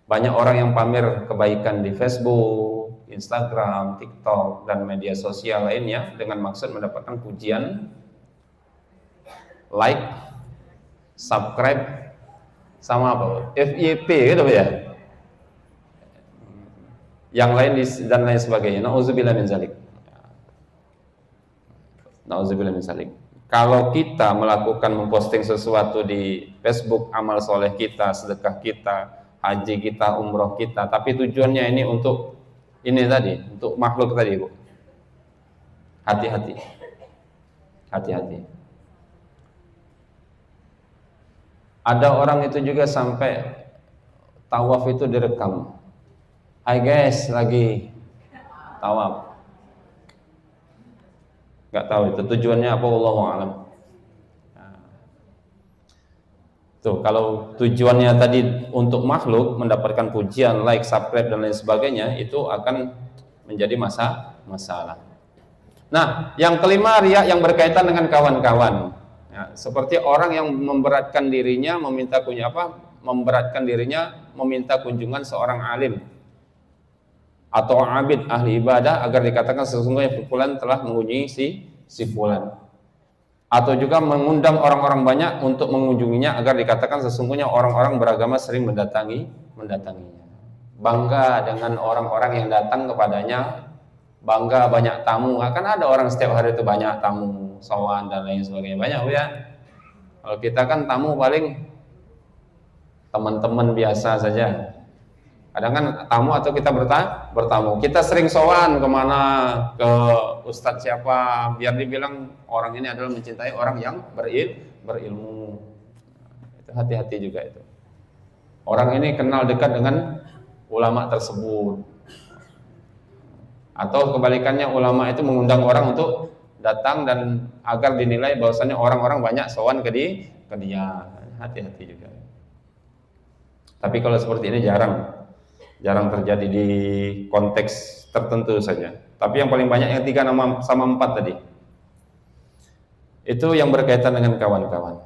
Banyak orang yang pamer kebaikan di Facebook, Instagram, TikTok, dan media sosial lainnya dengan maksud mendapatkan pujian, like, subscribe, sama apa? FYP gitu ya. Yang lain dan lain sebagainya. Nauzubillah min zalik. Nauzubillah min zalik. Kalau kita melakukan memposting sesuatu di Facebook, amal soleh kita, sedekah kita, haji kita, umroh kita, tapi tujuannya ini untuk ini tadi, untuk makhluk tadi, Bu. Hati-hati. Hati-hati. Ada orang itu juga sampai tawaf itu direkam. Hai guys, lagi tawaf. Gak tahu itu tujuannya apa, wallahu a'lam. Tuh, kalau tujuannya tadi untuk makhluk mendapatkan pujian, like, subscribe dan lain sebagainya, itu akan menjadi masalah. Nah, yang kelima, riya yang berkaitan dengan kawan-kawan. Ya, seperti orang yang memberatkan dirinya meminta kunjungan seorang alim atau abid ahli ibadah agar dikatakan sesungguhnya fulan telah mengunjungi si fulan, atau juga mengundang orang-orang banyak untuk mengunjunginya agar dikatakan sesungguhnya orang-orang beragama sering mendatanginya. Bangga dengan orang-orang yang datang kepadanya, bangga banyak tamu. Akan ada orang setiap hari itu banyak tamu, sowan dan lain sebagainya, banyak ya. Kalau kita kan tamu paling teman-teman biasa saja. Kadang kan tamu atau kita bertamu. Kita sering sowan kemana, ke ustadz siapa, biar dibilang orang ini adalah mencintai orang yang berilmu. Itu hati-hati juga itu. Orang ini kenal dekat dengan ulama tersebut. Atau kebalikannya, ulama itu mengundang orang untuk datang dan agar dinilai bahwasannya orang-orang banyak sowan ke dia. Hati-hati juga. Tapi kalau seperti ini jarang terjadi di konteks tertentu saja. Tapi yang paling banyak yang 3 sama 4 tadi. Itu yang berkaitan dengan kawan-kawan.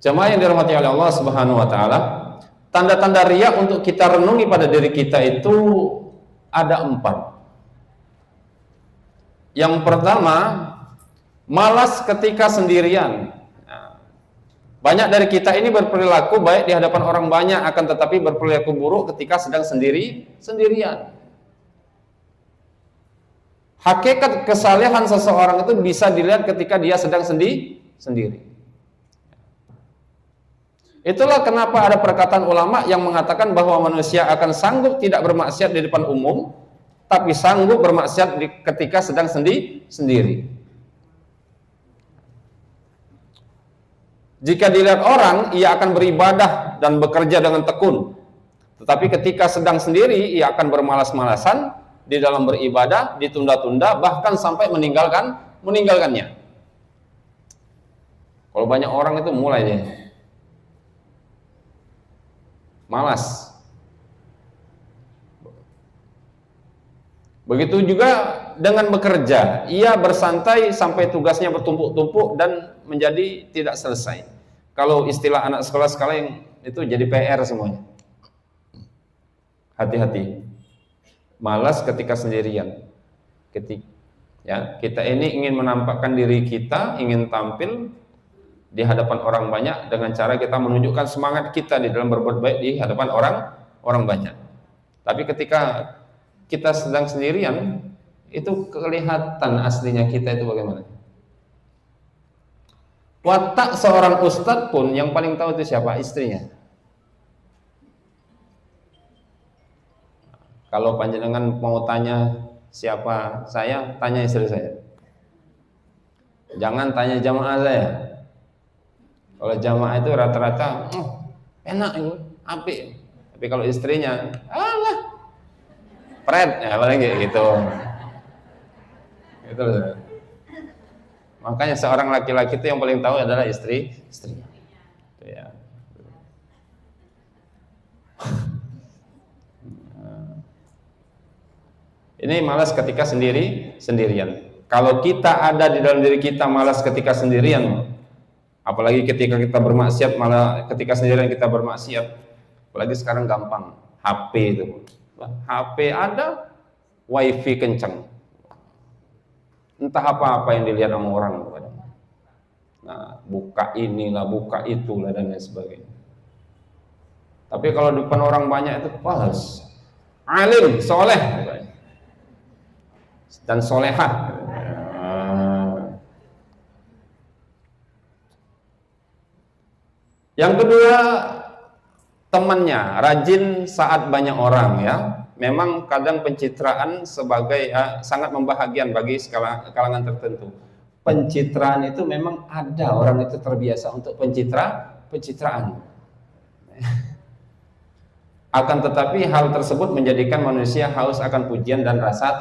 Jemaah yang dirahmati oleh Allah Subhanahu wa taala, tanda-tanda riya untuk kita renungi pada diri kita itu ada 4. Yang pertama, malas ketika sendirian. Banyak dari kita ini berperilaku baik di hadapan orang banyak, akan tetapi berperilaku buruk ketika sedang sendirian. Hakikat kesalehan seseorang itu bisa dilihat ketika dia sedang sendiri. Itulah kenapa ada perkataan ulama yang mengatakan bahwa manusia akan sanggup tidak bermaksiat di depan umum, tapi sanggup bermaksiat ketika sedang sendiri. Jika dilihat orang, ia akan beribadah dan bekerja dengan tekun. Tetapi ketika sedang sendiri, ia akan bermalas-malasan di dalam beribadah, ditunda-tunda, bahkan sampai meninggalkannya. Kalau banyak orang itu mulai deh malas. Begitu juga dengan bekerja, ia bersantai sampai tugasnya bertumpuk-tumpuk dan menjadi tidak selesai. Kalau istilah anak sekolah sekarang itu jadi PR semuanya. Hati-hati. Malas ketika sendirian. Kita ini ingin menampakkan diri kita, ingin tampil di hadapan orang banyak dengan cara kita menunjukkan semangat kita di dalam berbuat baik di hadapan orang banyak. Tapi ketika kita sedang sendirian, itu kelihatan aslinya kita itu bagaimana. Watak seorang ustadz pun yang paling tahu itu siapa? Istrinya. Kalau panjenengan mau tanya siapa saya, tanya istri saya. Jangan tanya jamaah saya. Kalau jamaah itu rata-rata enak itu, apik. Tapi kalau istrinya, alah, pret, ya paling gitu. Gitu. Makanya seorang laki-laki itu yang paling tahu adalah istrinya. Ya. Ini malas ketika sendirian. Kalau kita ada di dalam diri kita malas ketika sendirian, Apalagi ketika kita bermaksiat, malah ketika sendirian kita bermaksiat. Apalagi sekarang gampang, HP itu. HP ada, wifi kencang. Entah apa-apa yang dilihat sama orang. Nah, buka inilah, buka itulah, dan lain sebagainya. Tapi kalau depan orang banyak itu, wah, alim, soleh, dan solehah. Yang kedua, temannya rajin saat banyak orang, ya. Memang kadang pencitraan sebagai sangat membahagiakan bagi kalangan tertentu. Pencitraan itu memang ada, orang itu terbiasa untuk pencitraan. Akan tetapi hal tersebut menjadikan manusia haus akan pujian dan rasa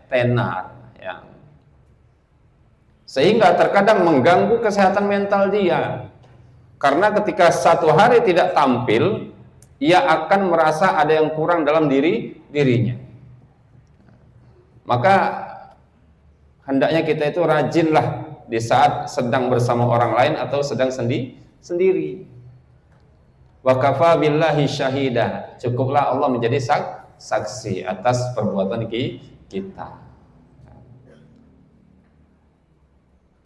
tenar, ya. Sehingga terkadang mengganggu kesehatan mental dia. Karena ketika satu hari tidak tampil, ia akan merasa ada yang kurang dalam dirinya. Maka hendaknya kita itu rajinlah di saat sedang bersama orang lain atau sedang sendiri. Wa kafa billahi syahida, cukuplah Allah menjadi saksi atas perbuatan kita.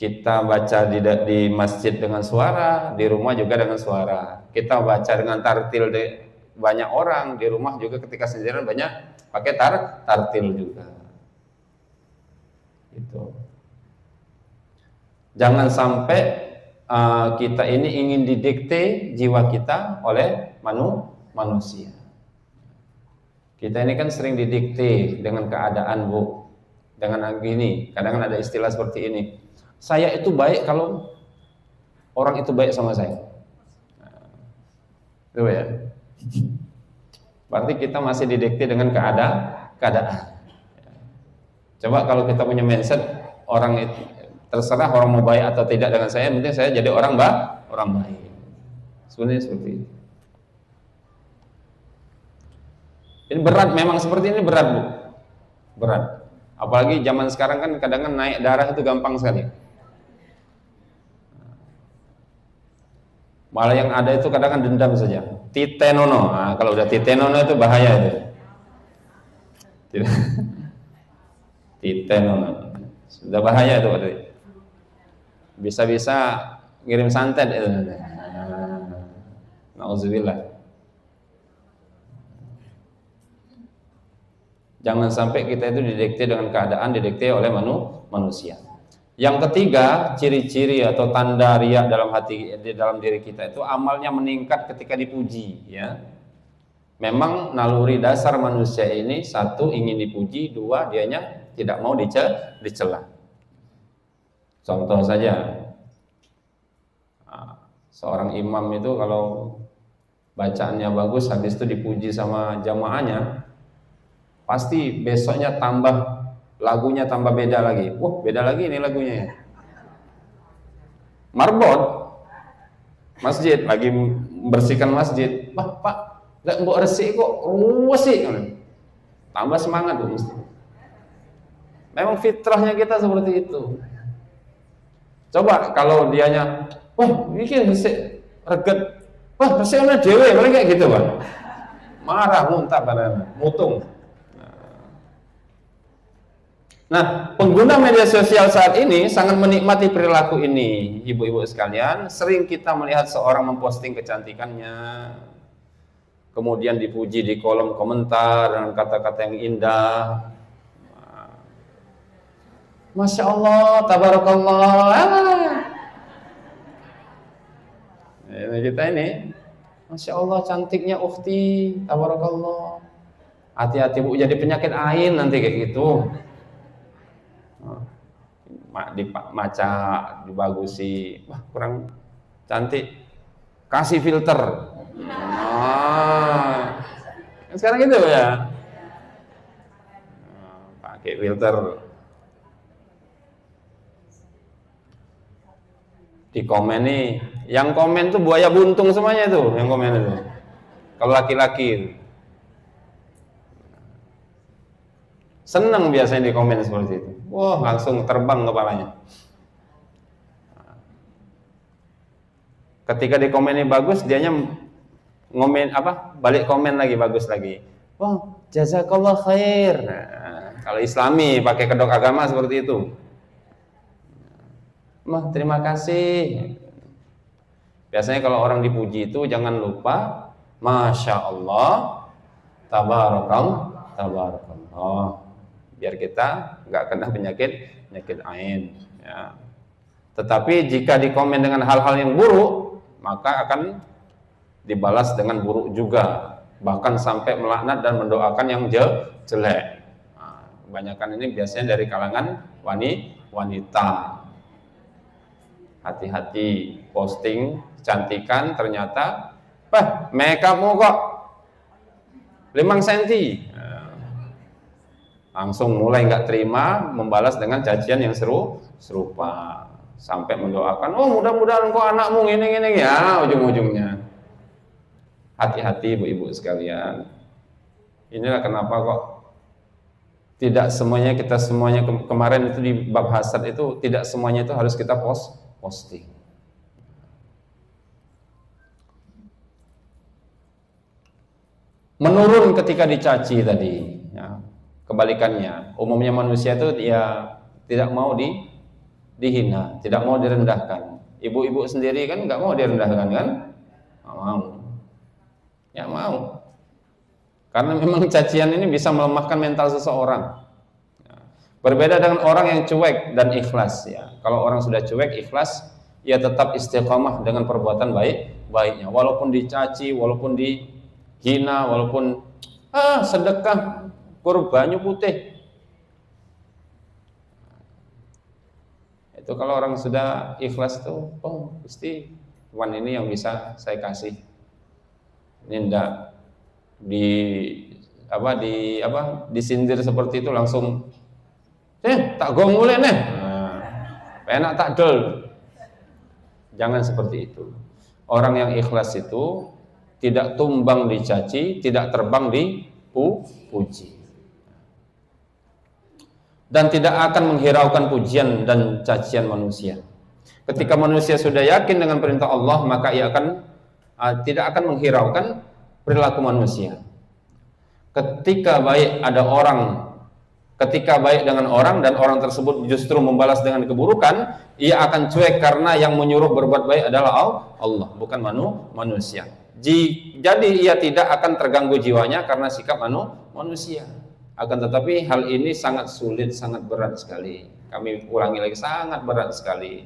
Kita baca di masjid dengan suara, di rumah juga dengan suara. Kita baca dengan tartil banyak orang, di rumah juga ketika sendirian banyak pakai tartil juga. Itu. Jangan sampai kita ini ingin didikte jiwa kita oleh manusia. Kita ini kan sering didikte dengan keadaan, Bu. Dengan gini, kadang ada istilah seperti ini. Saya itu baik kalau orang itu baik sama saya. Itu ya. Berarti kita masih didikte dengan keadaan. Coba kalau kita punya mindset orang itu, terserah orang mau baik atau tidak dengan saya, penting saya jadi orang baik. Sebenarnya seperti itu. Ini berat, memang seperti ini berat, Bu. Berat. Apalagi zaman sekarang kan kadang-kadang naik darah itu gampang sekali. Malah yang ada itu kadang-kadang dendam saja. Titenono. Nah, kalau udah titenono itu bahaya itu. Titenono. Sudah bahaya itu berarti. Bisa-bisa ngirim santet itu. Nauzubillah. Jangan sampai kita itu didikte dengan keadaan, didikte oleh manusia. Yang ketiga, ciri-ciri atau tanda riya dalam diri kita itu amalnya meningkat ketika dipuji, ya. Memang naluri dasar manusia ini, satu ingin dipuji, dua dianya tidak mau dicela. Contoh saja, seorang imam itu kalau bacaannya bagus, habis itu dipuji sama jamaahnya, pasti besoknya lagunya tambah beda lagi. Wah, beda lagi ini lagunya. Marbot masjid lagi membersihkan masjid. Wah, Pak, enggak mbok resik kok. Resik. Tambah semangat tuh mesti. Memang fitrahnya kita seperti itu. Coba kalau dianya, wah, ini resik reget. Wah, resiknya dhewe, paling kayak gitu, Pak. Marah, muntah padahal, mutung. Nah, pengguna media sosial saat ini sangat menikmati perilaku ini, ibu-ibu sekalian. Sering kita melihat seorang memposting kecantikannya, kemudian dipuji di kolom komentar dengan kata-kata yang indah. Masya Allah, tabarakallah. Kita ini, Masya Allah, cantiknya ukhti, tabarakallah. Hati-hati, Bu, jadi penyakit ain nanti kayak gitu. Dimaca, dibagusi, wah kurang cantik, kasih filter. Sekarang gitu ya, pakai filter. Di komen nih, yang komen tuh buaya buntung semuanya tuh, yang komen itu. Kalau laki-laki senang biasanya di komen seperti itu. Wah, langsung terbang kepalanya. Ketika di komennya bagus, dianya ngomen apa? Balik komen lagi bagus lagi. Wah, jazakallah khair. Nah, kalau Islami pakai kedok agama seperti itu. Mah, terima kasih. Biasanya kalau orang dipuji itu jangan lupa Masya Allah, tabarakallah. Biar kita nggak kena penyakit ain. Ya. Tetapi jika dikomen dengan hal-hal yang buruk, maka akan dibalas dengan buruk juga, bahkan sampai melaknat dan mendoakan yang jelek. Nah, kebanyakan ini biasanya dari kalangan wanita. Hati-hati, posting kecantikan ternyata makeupmu kok 5 cm. Langsung mulai nggak terima, membalas dengan cacian yang serupa, sampai mendoakan, oh mudah-mudahan kok anakmu gini ya, ujung-ujungnya. Hati-hati ibu-ibu sekalian. Inilah kenapa kok tidak semuanya kemarin itu di bab hasad itu tidak semuanya itu harus kita posting. Menurun ketika dicaci tadi, ya. Kebalikannya, umumnya manusia itu ya tidak mau dihina, tidak mau direndahkan. Ibu-ibu sendiri kan nggak mau direndahkan kan? Nggak mau. Ya mau. Karena memang cacian ini bisa melemahkan mental seseorang. Ya. Berbeda dengan orang yang cuek dan ikhlas ya. Kalau orang sudah cuek, ikhlas, ia tetap istiqamah dengan perbuatan baiknya. Walaupun dicaci, walaupun dihina, walaupun sedekah kurbannya putih. Itu kalau orang sudah ikhlas tuh, oh pasti wan ini yang bisa saya kasih. Ini ndak disindir seperti itu langsung tak gong mulai nih. Enak tak dol. Jangan seperti itu. Orang yang ikhlas itu tidak tumbang dicaci, tidak terbang dipuji. Dan tidak akan menghiraukan pujian dan cacian manusia. Ketika manusia sudah yakin dengan perintah Allah, maka ia akan tidak akan menghiraukan perilaku manusia. Ketika baik dengan orang dan orang tersebut justru membalas dengan keburukan, ia akan cuek karena yang menyuruh berbuat baik adalah Allah, bukan manusia. Jadi ia tidak akan terganggu jiwanya karena sikap manusia. Akan tetapi hal ini sangat sulit, sangat berat sekali. Kami ulangi lagi, sangat berat sekali.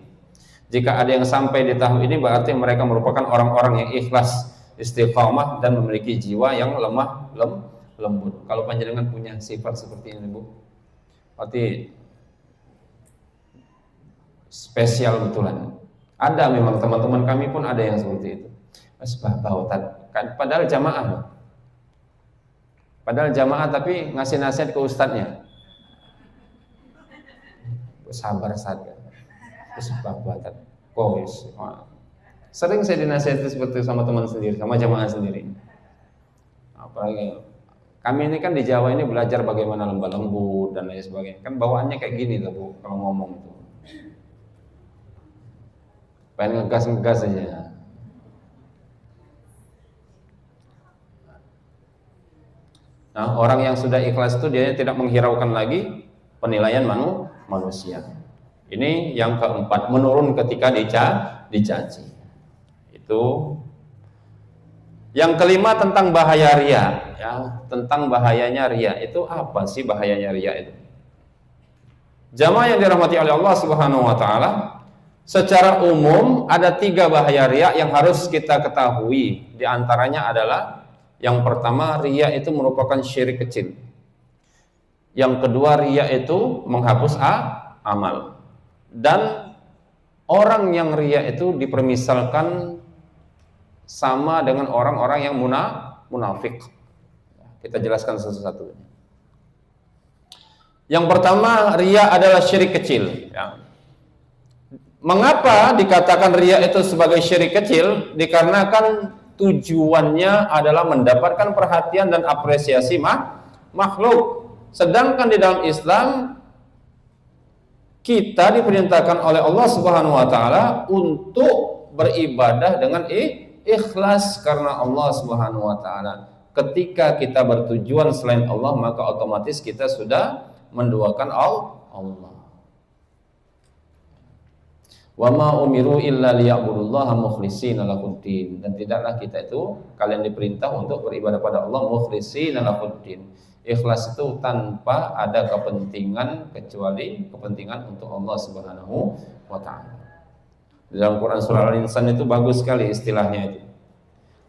Jika ada yang sampai di tahap ini, berarti mereka merupakan orang-orang yang ikhlas, istiqamah, dan memiliki jiwa yang lembut. Kalau panjenengan punya sifat seperti ini, Bu, berarti spesial betulan. Ada memang teman-teman kami pun ada yang seperti itu. Padahal jamaah tapi ngasih nasihat ke ustadznya. Sabar saja. Sering saya dinasihati seperti itu sama teman sendiri, sama jamaah sendiri. Apalagi kami ini kan di Jawa ini belajar bagaimana lembah lembut dan lain sebagainya. Kan bawaannya kayak gini tuh, Bu, kalau ngomong itu. Pengen ngegas aja. Nah, orang yang sudah ikhlas itu dia tidak menghiraukan lagi penilaian manusia. Ini yang keempat, menurun ketika dicaci. Itu. Yang kelima tentang bahaya riya, ya, tentang bahayanya riya. Itu apa sih bahayanya riya itu? Jamaah yang dirahmati oleh Allah Subhanahu wa taala, secara umum ada 3 bahaya riya yang harus kita ketahui. Di antaranya adalah yang pertama, riya itu merupakan syirik kecil. Yang kedua, riya itu menghapus amal. Dan orang yang riya itu dipermisalkan sama dengan orang-orang yang munafik. Kita jelaskan satu-satu. Yang pertama, riya adalah syirik kecil. Ya. Mengapa dikatakan riya itu sebagai syirik kecil? Dikarenakan tujuannya adalah mendapatkan perhatian dan apresiasi makhluk. Sedangkan di dalam Islam kita diperintahkan oleh Allah Subhanahu wa taala untuk beribadah dengan ikhlas karena Allah Subhanahu wa taala. Ketika kita bertujuan selain Allah, maka otomatis kita sudah menduakan Allah. Wa ma umiru illa liya'budullaha mukhlishina lahuddin. Dan tidaklah kita itu kalian diperintah untuk beribadah pada Allah mukhlishina lahuddin. Ikhlas itu tanpa ada kepentingan kecuali kepentingan untuk Allah Subhanahu wa taala. Dalam Quran surah Al-Insan itu bagus sekali istilahnya itu.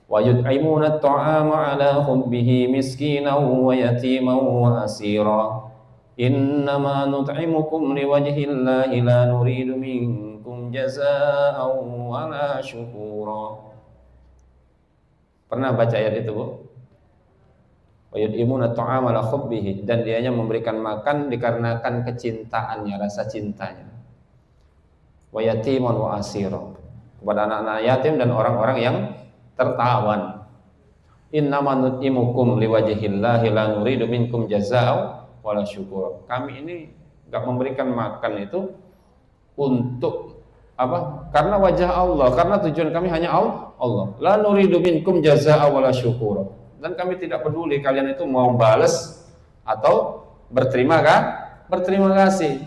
Wa yut'imuna at-ta'ama 'ala hubbihi miskinan wa yatiman wa asira. Innama nut'imukum liwajhillahi la nuridu minkum jazaa'an wala syukura. Pernah baca ayat itu, Bu? Wa yut'imuna at-ta'ama 'ala hubbihi, dan dianya memberikan makan dikarenakan kecintaannya, rasa cintanya. Wa yatiman wa asira, kepada anak-anak yatim dan orang-orang yang tertawan. Innama nut'imukum liwajhillahi la nuridu minkum jazaa'an wala syukur. Kami ini enggak memberikan makan itu untuk apa? Karena wajah Allah, karena tujuan kami hanya Allah. La nuridu minkum jazaa'a wala syukur. Dan kami tidak peduli kalian itu mau balas atau berterima kasih.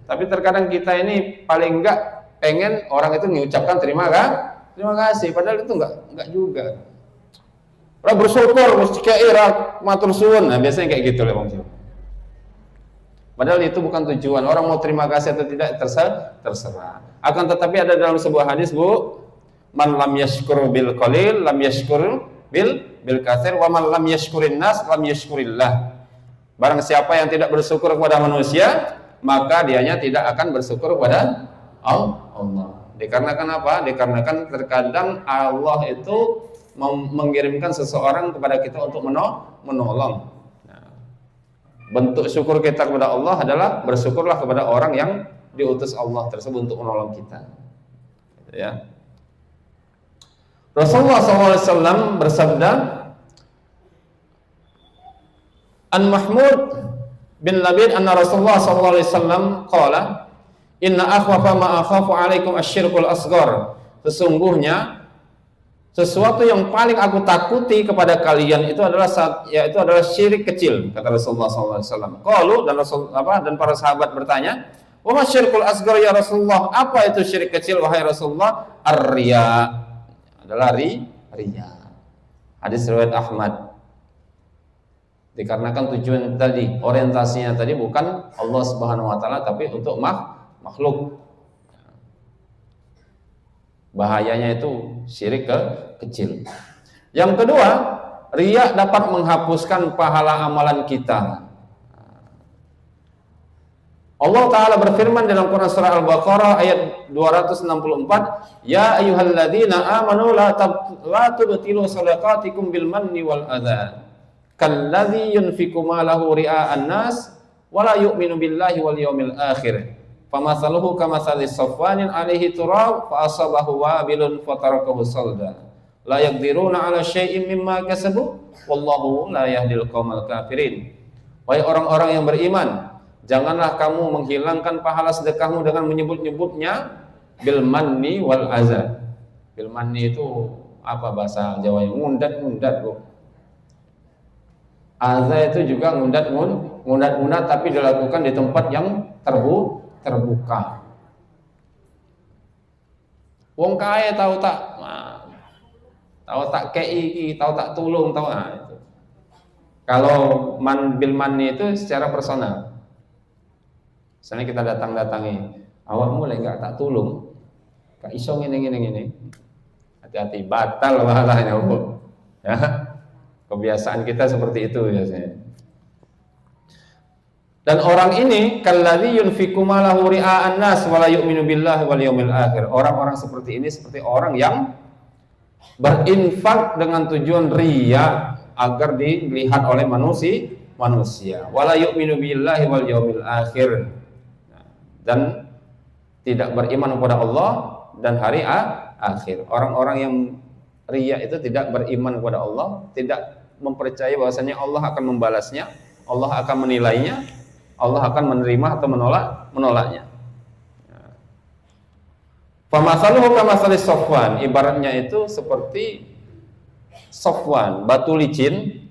Tapi terkadang kita ini paling enggak pengen orang itu mengucapkan terima kasih, padahal itu enggak juga. Orang bersyukur mesti kira matur suwun. Nah, biasanya kayak gitu loh, Bang. Padahal itu bukan tujuan. Orang mau terima kasih atau tidak terserah. Akan tetapi ada dalam sebuah hadis, Bu, man lam yashkur bil qalil lam yashkur bil katsir wa man lam yashkurin nas lam yashkurillah. Barang siapa yang tidak bersyukur kepada manusia, maka dianya tidak akan bersyukur kepada Allah. Dikarenakan apa? Dikarenakan terkadang Allah itu mengirimkan seseorang kepada kita untuk menolong. Bentuk syukur kita kepada Allah adalah bersyukurlah kepada orang yang diutus Allah tersebut untuk menolong kita. Ya. Rasulullah SAW bersabda, An Mahmud bin Labid anna Rasulullah SAW qala, inna akhwafa ma akhafu alaikum asyirkul asghar. Sesungguhnya sesuatu yang paling aku takuti kepada kalian itu adalah syirik kecil, kata Rasulullah SAW. Qalu, dan para sahabat bertanya, wa masyirkul asghar ya Rasulullah? Apa itu syirik kecil wahai Rasulullah? Ar-riya, adalah riya. Hadis riwayat Ahmad. Dikarenakan tujuan tadi, orientasinya tadi bukan Allah Subhanahu wa taala tapi untuk makhluk. Bahayanya itu syirik kecil. Yang kedua, riya dapat menghapuskan pahala amalan kita. Allah Ta'ala berfirman dalam Quran surah Al-Baqarah ayat 264, Ya ayyuhalladzina amanu la tubtilu sadaqatikum bil manni wal adha kalladzi yunfiqu malahu ria'an nas wa la yu'minu billahi wal yawmil akhir. Famathaluhu kamathali safwanin alaihi turab fa asabahu wabilun fatarakahu salda la yaqdiruna ala syai'in mimma kasabu wallahu la yahdil qaumal kafirin. Wahai orang-orang yang beriman, janganlah kamu menghilangkan pahala sedekahmu dengan menyebut-nyebutnya bil manni wal azza. Bil manni itu apa bahasa Jawanya? Ngundat-ngundat, Bu. Azza itu juga ngundat-ngundat tapi dilakukan di tempat yang terbuka. Wong kaya tahu tak kei, tahu tak tulung, tahu itu. Kalau bil manni itu secara personal. Misalnya kita datangi, awak mulai enggak tak tulung. Kak iso ngene. Hati-hati, batal pahalanya, Bu. Ya. Kebiasaan kita seperti itu biasanya. Dan orang ini kalladzi yunfiqu malahu ria'an nas wa la yu'minu billahi wal yawmil akhir. Orang-orang seperti ini seperti orang yang berinfak dengan tujuan riya agar dilihat oleh manusia. Wa la yu'minu billahi wal yawmil akhir. Dan tidak beriman kepada Allah dan hari akhir. Orang-orang yang riya itu tidak beriman kepada Allah, tidak mempercayai bahwasanya Allah akan membalasnya, Allah akan menilainya, Allah akan menerima atau menolaknya. Famathaluhu kamathali Safwan, ibaratnya itu seperti Safwan, batu licin,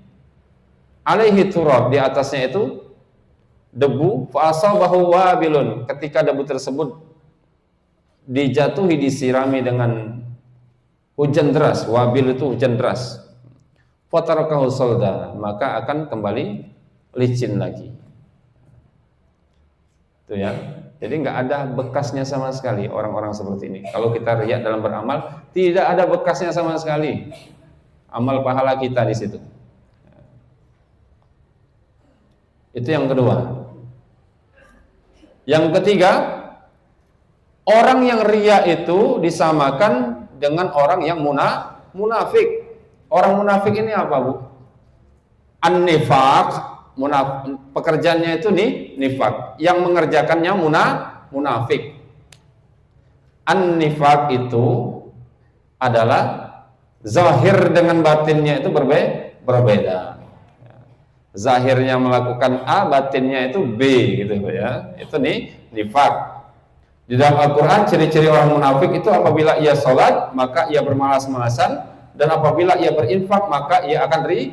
alaihi turab, di atasnya itu debu, fa asabahu wabilun, ketika debu tersebut dijatuhi, disirami dengan hujan deras, wabil itu hujan deras, fatarakahu solda, maka akan kembali licin lagi. Itu ya. Jadi nggak ada bekasnya sama sekali orang-orang seperti ini. Kalau kita riya dalam beramal, tidak ada bekasnya sama sekali. Amal pahala kita di situ. Itu yang kedua. Yang ketiga, orang yang riya itu disamakan dengan orang yang munafik. Orang munafik ini apa, Bu? An-nifaq, pekerjaannya itu nifak, yang mengerjakannya munafik. An-nifaq itu adalah zahir dengan batinnya itu berbeda. Zahirnya melakukan A, batinnya itu B, gitu ya. Itu nifak. Di dalam Al-Quran ciri-ciri orang munafik itu apabila ia sholat maka ia bermalas-malasan, dan apabila ia berinfak maka ia akan riya.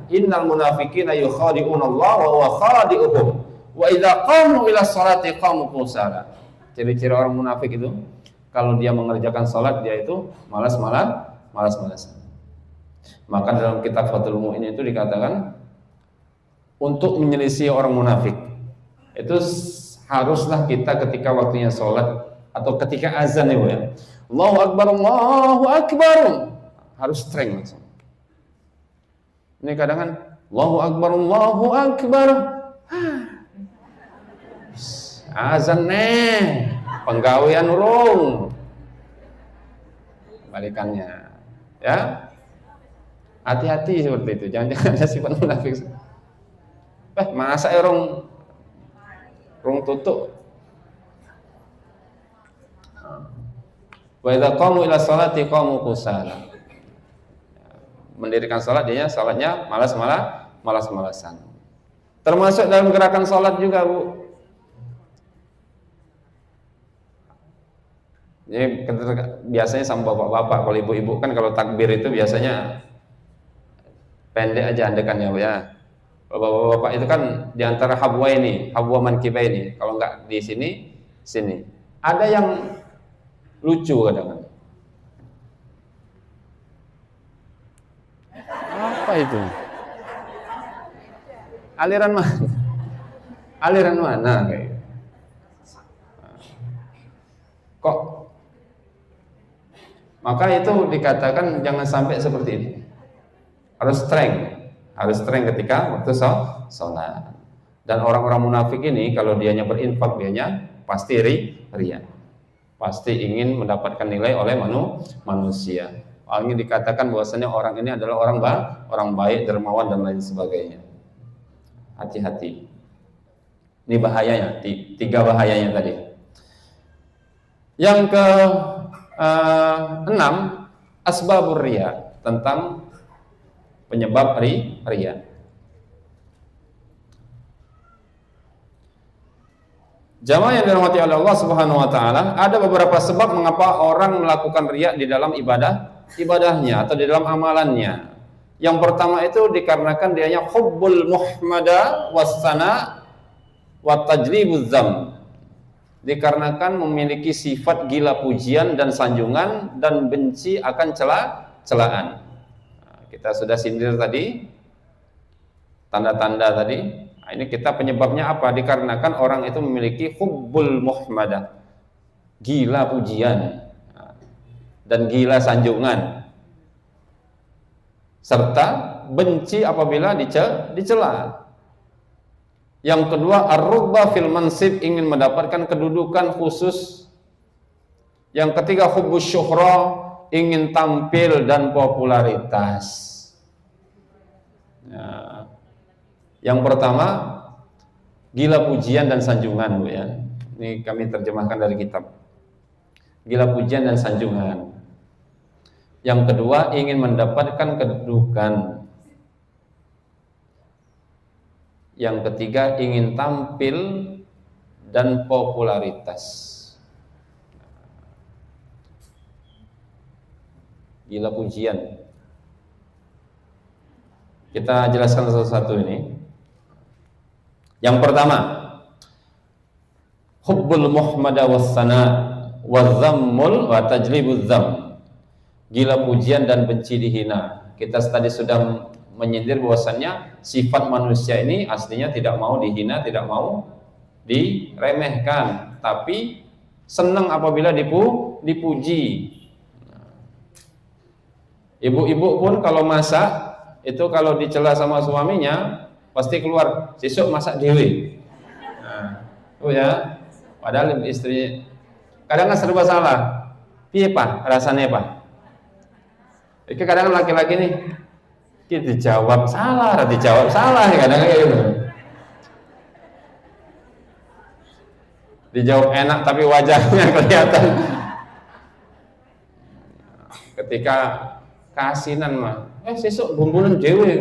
Innal munafiqina yukhadi'una Allah wa huwa khadi'uhum wa idza qamu ila sholati qamu kusala. Ciri-ciri orang munafik itu kalau dia mengerjakan sholat dia itu malas-malasan. Maka dalam kitab Fathul Mu'in itu dikatakan untuk menyelisih orang munafik itu haruslah kita ketika waktunya sholat atau ketika azan ya, Allahu Akbar, Allahu Akbar, harus strength langsung. Ini kadang kan Allahu Akbar, Allahu Akbar, azan nih, penggawean urung, balikannya ya. Hati-hati seperti itu, jangan-jangan ada sifat munafik. Masa orang tutup. Wa idza qamu ila sholati qamu kusala. Mendirikan salat dia salatnya malas-malasan. Termasuk dalam gerakan salat juga, Bu. Jadi biasanya sama bapak-bapak, kalau ibu-ibu kan kalau takbir itu biasanya pendek aja andekannya, Bu ya. Kalau bapak-bapak itu kan di antara habwa mankiba ini. Kalau enggak di sini. Ada yang lucu kadang-kadang. Apa itu? Aliran mana? Kok? Maka itu dikatakan jangan sampai seperti itu. Harus strength ketika waktu sholat. Dan orang-orang munafik ini kalau dianya berinfak, dianya pasti riya. Pasti ingin mendapatkan nilai oleh manusia. Ini dikatakan bahwasanya orang ini adalah orang baik, dermawan dan lain sebagainya. Hati-hati. Ini bahayanya, 3 bahayanya tadi. Yang ke-6, asbabur riya, tentang penyebab riya. Jamaah yang dirahmati oleh Allah Subhanahu wa taala, ada beberapa sebab mengapa orang melakukan riya di dalam ibadahnya atau di dalam amalannya. Yang pertama itu dikarenakan dianya hubbul muhmada wassana wa tajlibuz zam. Dikarenakan memiliki sifat gila pujian dan sanjungan dan benci akan celaan. Kita sudah sindir tadi tanda-tanda tadi. Nah, ini kita penyebabnya apa? Dikarenakan orang itu memiliki hubbul muhmadah, gila pujian dan gila sanjungan, serta benci apabila dicela. Yang kedua, ar-rughbah fil mansib, ingin mendapatkan kedudukan khusus. Yang ketiga, hubbus syuhra, ingin tampil dan popularitas. Nah, yang pertama, gila pujian dan sanjungan, Bu ya. Ini kami terjemahkan dari kitab. Gila pujian dan sanjungan. Yang kedua, ingin mendapatkan kedudukan. Yang ketiga, ingin tampil dan popularitas. Gila pujian. Kita jelaskan satu-satu ini. Yang pertama, hubbul muhmada wassana wa dhammul wa tajlibuz dham. Gila pujian dan benci dihina. Kita tadi sudah menyindir bahwasannya sifat manusia ini aslinya tidak mau dihina, tidak mau diremehkan, tapi senang apabila dipuji. Ibu-ibu pun kalau masak itu kalau dicela sama suaminya pasti keluar, "Sesuk masak dewe." Nah, itu ya. Padahal istri kadang kan serba salah. Piye, Pak? Rasanya, Pak? Iki kadang laki-laki nih kita dijawab salah, dijawab salah kadang kayak gitu. Dijawab enak tapi wajahnya kelihatan. Ketika keasinan mah, sesuk bumbunan dewe,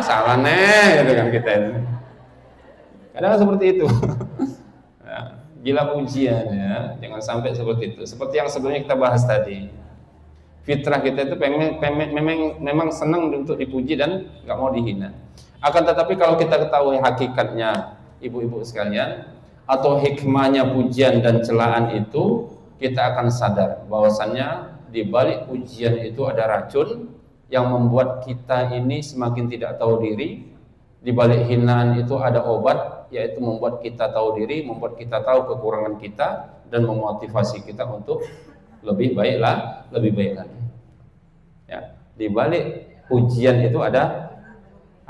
salah nih, gitu kan kita ini. Kadang seperti itu. Ya, gila pujian ya, jangan sampai seperti itu. Seperti yang sebelumnya kita bahas tadi, fitrah kita itu memang senang untuk dipuji dan nggak mau dihina. Akan tetapi kalau kita ketahui hakikatnya, ibu-ibu sekalian, atau hikmahnya pujian dan celaan itu, kita akan sadar bahwasannya di balik pujian itu ada racun yang membuat kita ini semakin tidak tahu diri. Di balik hinaan itu ada obat, yaitu membuat kita tahu diri, membuat kita tahu kekurangan kita dan memotivasi kita untuk lebih baik lagi. Ya, di balik pujian itu ada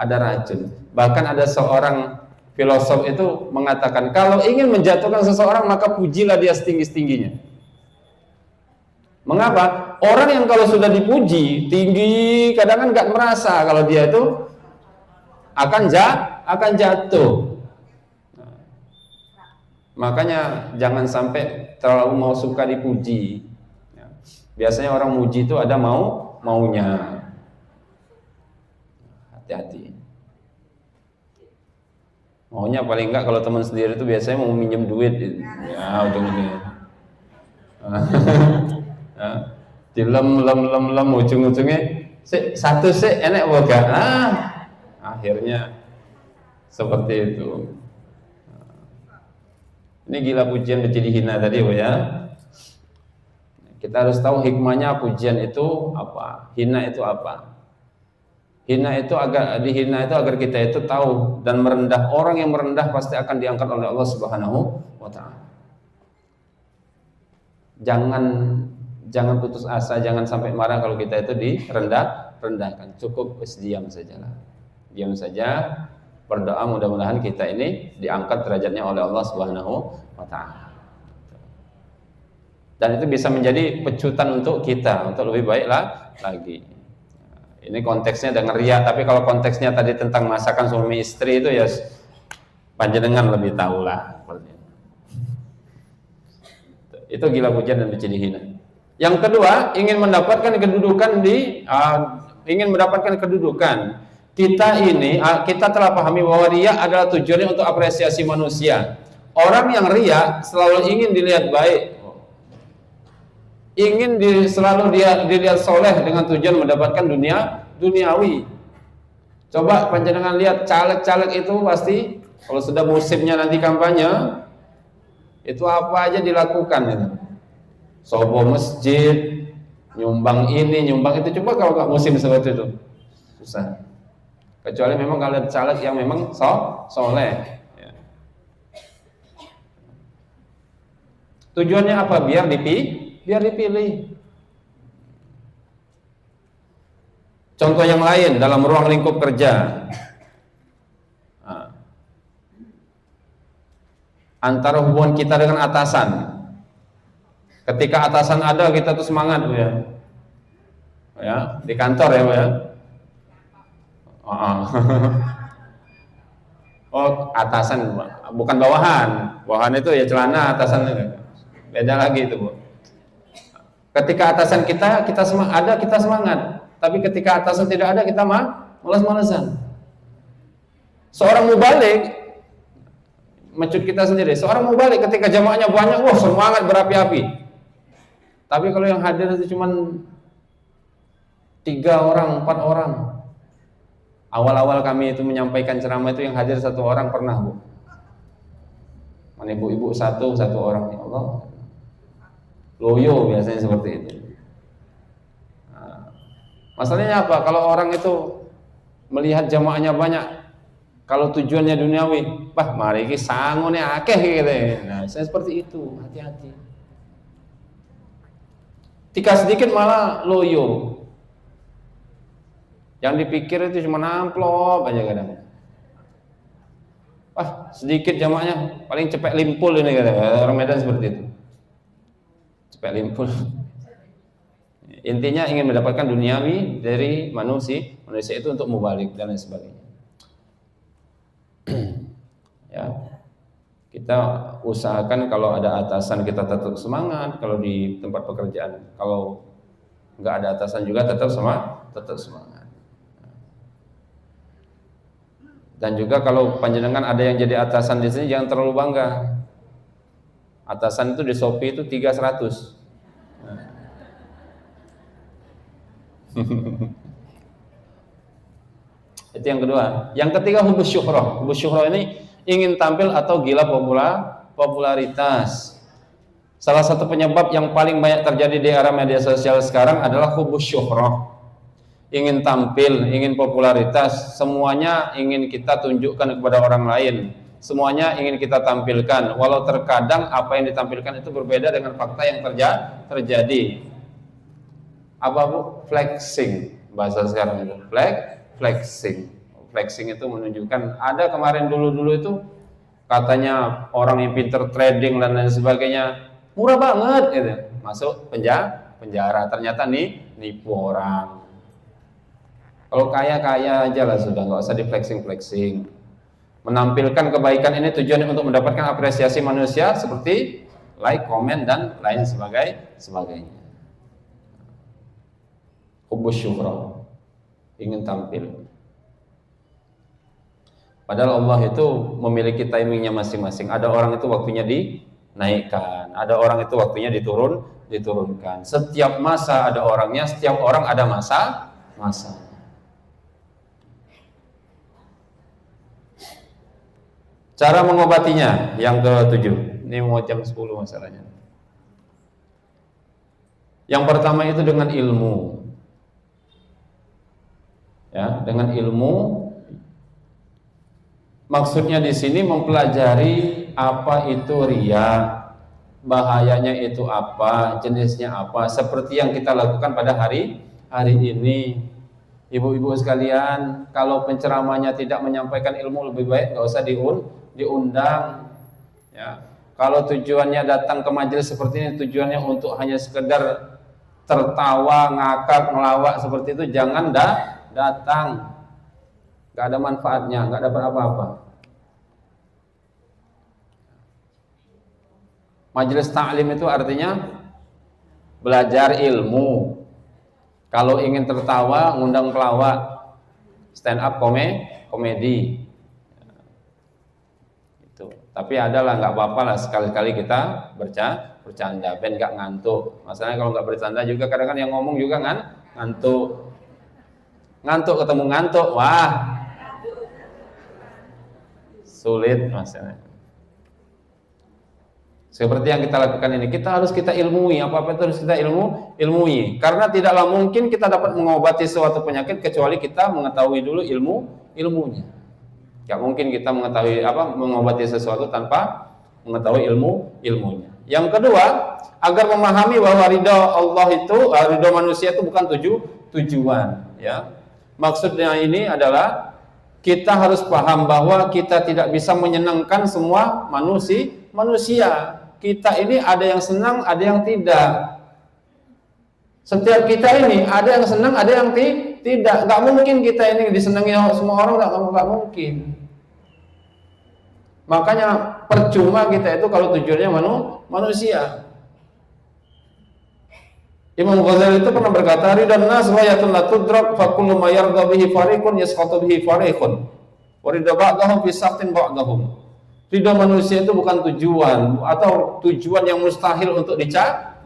racun. Bahkan ada seorang filosof itu mengatakan, kalau ingin menjatuhkan seseorang maka pujilah dia setinggi-tingginya. Mengapa? Orang yang kalau sudah dipuji tinggi, kadang kan nggak merasa kalau dia itu akan jatuh. Nah, makanya jangan sampai terlalu mau suka dipuji. Ya. Biasanya orang muji itu ada maunya. Hati-hati. Maunya paling enggak kalau teman sendiri itu biasanya mau minjem duit. Ya ujung-ujungnya. Ya, dilem ujung-ujungnya satu enak boga. Akhirnya seperti itu. Ini gila pujian menjadi hina tadi ya. Kita harus tahu hikmahnya pujian itu apa, hina itu apa. Hina itu dihina itu agar kita itu tahu dan merendah. Orang yang merendah pasti akan diangkat oleh Allah Subhanahu wa taala. Jangan putus asa, jangan sampai marah kalau kita itu direndahkan. Cukup diam sajalah. Diam saja, berdoa mudah-mudahan kita ini diangkat derajatnya oleh Allah Subhanahu wa taala. Dan itu bisa menjadi pecutan untuk kita untuk lebih baik lagi. Ini konteksnya dengan riya, tapi kalau konteksnya tadi tentang masakan suami istri itu ya panjenengan lebih tahu lah. Itu gila pujian dan menjadi hina. Yang kedua, ingin mendapatkan kedudukan. Kita telah pahami bahwa riya adalah tujuannya untuk apresiasi manusia. Orang yang riya selalu ingin dilihat baik, selalu dilihat soleh dengan tujuan mendapatkan duniawi. Coba panjenengan lihat caleg-caleg itu pasti kalau sudah musimnya nanti kampanye itu apa aja dilakukan itu. Sobo masjid, nyumbang ini, nyumbang itu. Coba kalau nggak musim seperti itu susah. Kecuali memang kalau caleg yang memang soleh. Ya. Tujuannya apa? Biar dipilih. Contoh yang lain dalam ruang lingkup kerja, antara hubungan kita dengan atasan. Ketika atasan ada, kita tuh semangat ya di kantor ya. Oh, atasan bukan bawahan. Bawahan itu ya celana, atasan beda lagi itu, Bu. Ketika atasan kita semangat. Tapi ketika atasan tidak ada, kita malas-malasan. Seorang mubalik mencut kita sendiri. Seorang mubalik ketika jamaahnya banyak, semangat berapi-api. Tapi kalau yang hadir itu cuman 3 orang, 4 orang. Awal-awal kami itu menyampaikan ceramah itu yang hadir 1 orang pernah, Bu. Mana ibu-ibu satu orang, ya Allah. Loyo biasanya seperti itu. Nah, masalahnya apa? Kalau orang itu melihat jamaahnya banyak, kalau tujuannya duniawi, mari ki sangone akeh gitu. Nah, saya seperti itu, hati-hati. Tika sedikit malah loyo. Yang dipikir itu cuma amplop aja kadang. Sedikit jamaahnya, paling cepet limpul ini kata orang Medan seperti itu. Cepet limpul. Intinya ingin mendapatkan duniawi dari manusia itu untuk mubalik dan lain sebagainya. Ya. Kita usahakan kalau ada atasan kita tetap semangat, kalau di tempat pekerjaan, kalau nggak ada atasan juga tetap semangat. Dan juga kalau panjenengan ada yang jadi atasan di sini jangan terlalu bangga. Atasan itu di Shopee itu 300. Itu yang kedua. Yang ketiga hubus syuhroh. Hubus syuhroh ini ingin tampil atau gila popularitas. Salah satu penyebab yang paling banyak terjadi di era media sosial sekarang adalah hubus syuhroh. Ingin tampil, ingin popularitas, semuanya ingin kita tunjukkan kepada orang lain, semuanya ingin kita tampilkan, walau terkadang apa yang ditampilkan itu berbeda dengan fakta yang terjadi. Apa Bu? Flexing bahasa sekarang itu. Flexing itu menunjukkan, ada kemarin dulu itu katanya orang yang pinter trading dan lain sebagainya, murah banget gitu, masuk penjara, ternyata nipu orang. Kalau kaya aja lah sudah, nggak usah di flexing. Menampilkan kebaikan ini tujuannya untuk mendapatkan apresiasi manusia seperti like, komen dan lain sebagainya. Hubus syuhroh, ingin tampil. Padahal Allah itu memiliki timingnya masing-masing. Ada orang itu waktunya dinaikkan, ada orang itu waktunya diturunkan. Setiap masa ada orangnya, setiap orang ada masa. Cara mengobatinya yang ke-7. Ini mau jam 10 masalahnya. Yang pertama itu dengan ilmu. Ya, dengan ilmu. Maksudnya di sini mempelajari apa itu riya, bahayanya itu apa, jenisnya apa, seperti yang kita lakukan pada hari ini. Ibu-ibu sekalian, kalau penceramahnya tidak menyampaikan ilmu, lebih baik nggak usah diundang. Ya. Kalau tujuannya datang ke majelis seperti ini, tujuannya untuk hanya sekedar tertawa, ngakak, ngelawak seperti itu, jangan datang. Nggak ada manfaatnya, nggak dapat apa-apa. Majelis ta'lim itu artinya belajar ilmu. Kalau ingin tertawa, ngundang pelawak, stand up komedi. Itu. Tapi adalah nggak apa-apa lah sekali-kali kita bercanda, ben nggak ngantuk. Masalahnya kalau nggak bercanda juga kadang-kadang yang ngomong juga ngantuk. Ngantuk ketemu ngantuk, wah sulit masalahnya. Seperti yang kita lakukan ini, kita ilmui, apa-apa itu harus kita ilmui. Karena tidaklah mungkin kita dapat mengobati suatu penyakit kecuali kita mengetahui dulu ilmunya. Gak mungkin kita mengobati sesuatu tanpa mengetahui ilmunya. Yang kedua, agar memahami bahwa ridha Allah itu, ridha manusia itu bukan tujuan. Ya, maksudnya ini adalah kita harus paham bahwa kita tidak bisa menyenangkan semua manusia. Kita ini ada yang senang, ada yang tidak. Setiap kita ini ada yang senang, ada yang tidak. Gak mungkin kita ini disenangi semua orang, gak mungkin. Makanya percuma kita itu kalau tujuannya manusia. Imam Ghazali itu pernah berkata, ridhan nas ghayatun la tudrak fa kullu ma yarda bihi fariqun yasqatu bihi fariqun. Wa ridha ba'dahum fi saqtin ba'dahum. Ridha manusia itu bukan tujuan atau tujuan yang mustahil untuk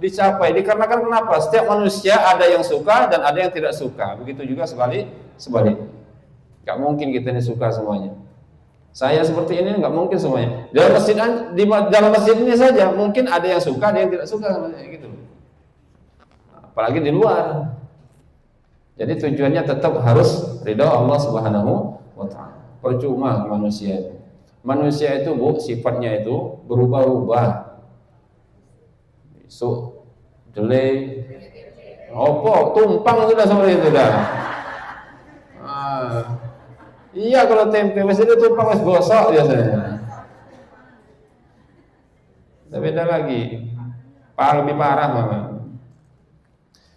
dicapai. Dikarenakan kenapa? Setiap manusia ada yang suka dan ada yang tidak suka. Begitu juga sebaliknya. Gak mungkin kita ini suka semuanya. Saya seperti ini nggak mungkin semuanya. Dalam masjid ini saja mungkin ada yang suka, ada yang tidak suka semuanya gitu. Apalagi di luar. Jadi tujuannya tetap harus ridha Allah Subhanahu wa taala. Percuma manusia. Manusia itu Bu, sifatnya itu berubah-ubah. So, delay, opo, tumpang sudah seperti itu dah. Iya, kalau tempe wis itu tumpang wis gosok biasanya. Tapi beda lagi. Lebih parah malah.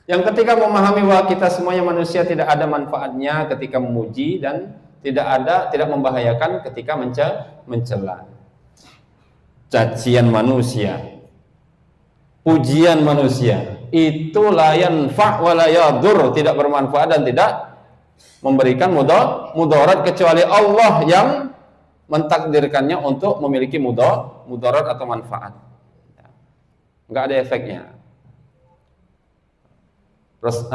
Yang ketika memahami bahwa kita semuanya manusia tidak ada manfaatnya ketika memuji dan tidak membahayakan ketika mencela. Cacian manusia, pujian manusia itu la yanfa' wa la yadur, tidak bermanfaat dan tidak memberikan mudarat kecuali Allah yang mentakdirkannya untuk memiliki mudarat atau manfaat. Enggak ada efeknya. Terus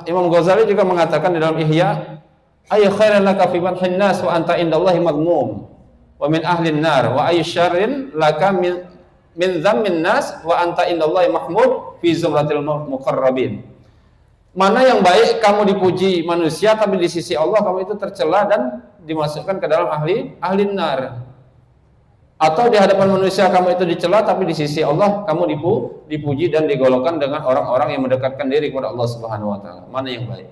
Imam Ghazali juga mengatakan di dalam Ihya, ay khairan laka fi madhin nas wa anta indallahi madmum wa min ahli an-nar wa ay syarrin laka min dzammin nas wa anta indallahi mahmud fi zumratil muqarrabin. Mana yang baik, kamu dipuji manusia tapi di sisi Allah kamu itu tercela dan dimasukkan ke dalam ahli nar. Atau di hadapan manusia kamu itu dicela tapi di sisi Allah kamu dipuji dan digolongkan dengan orang-orang yang mendekatkan diri kepada Allah Subhanahu wa taala. Mana yang baik?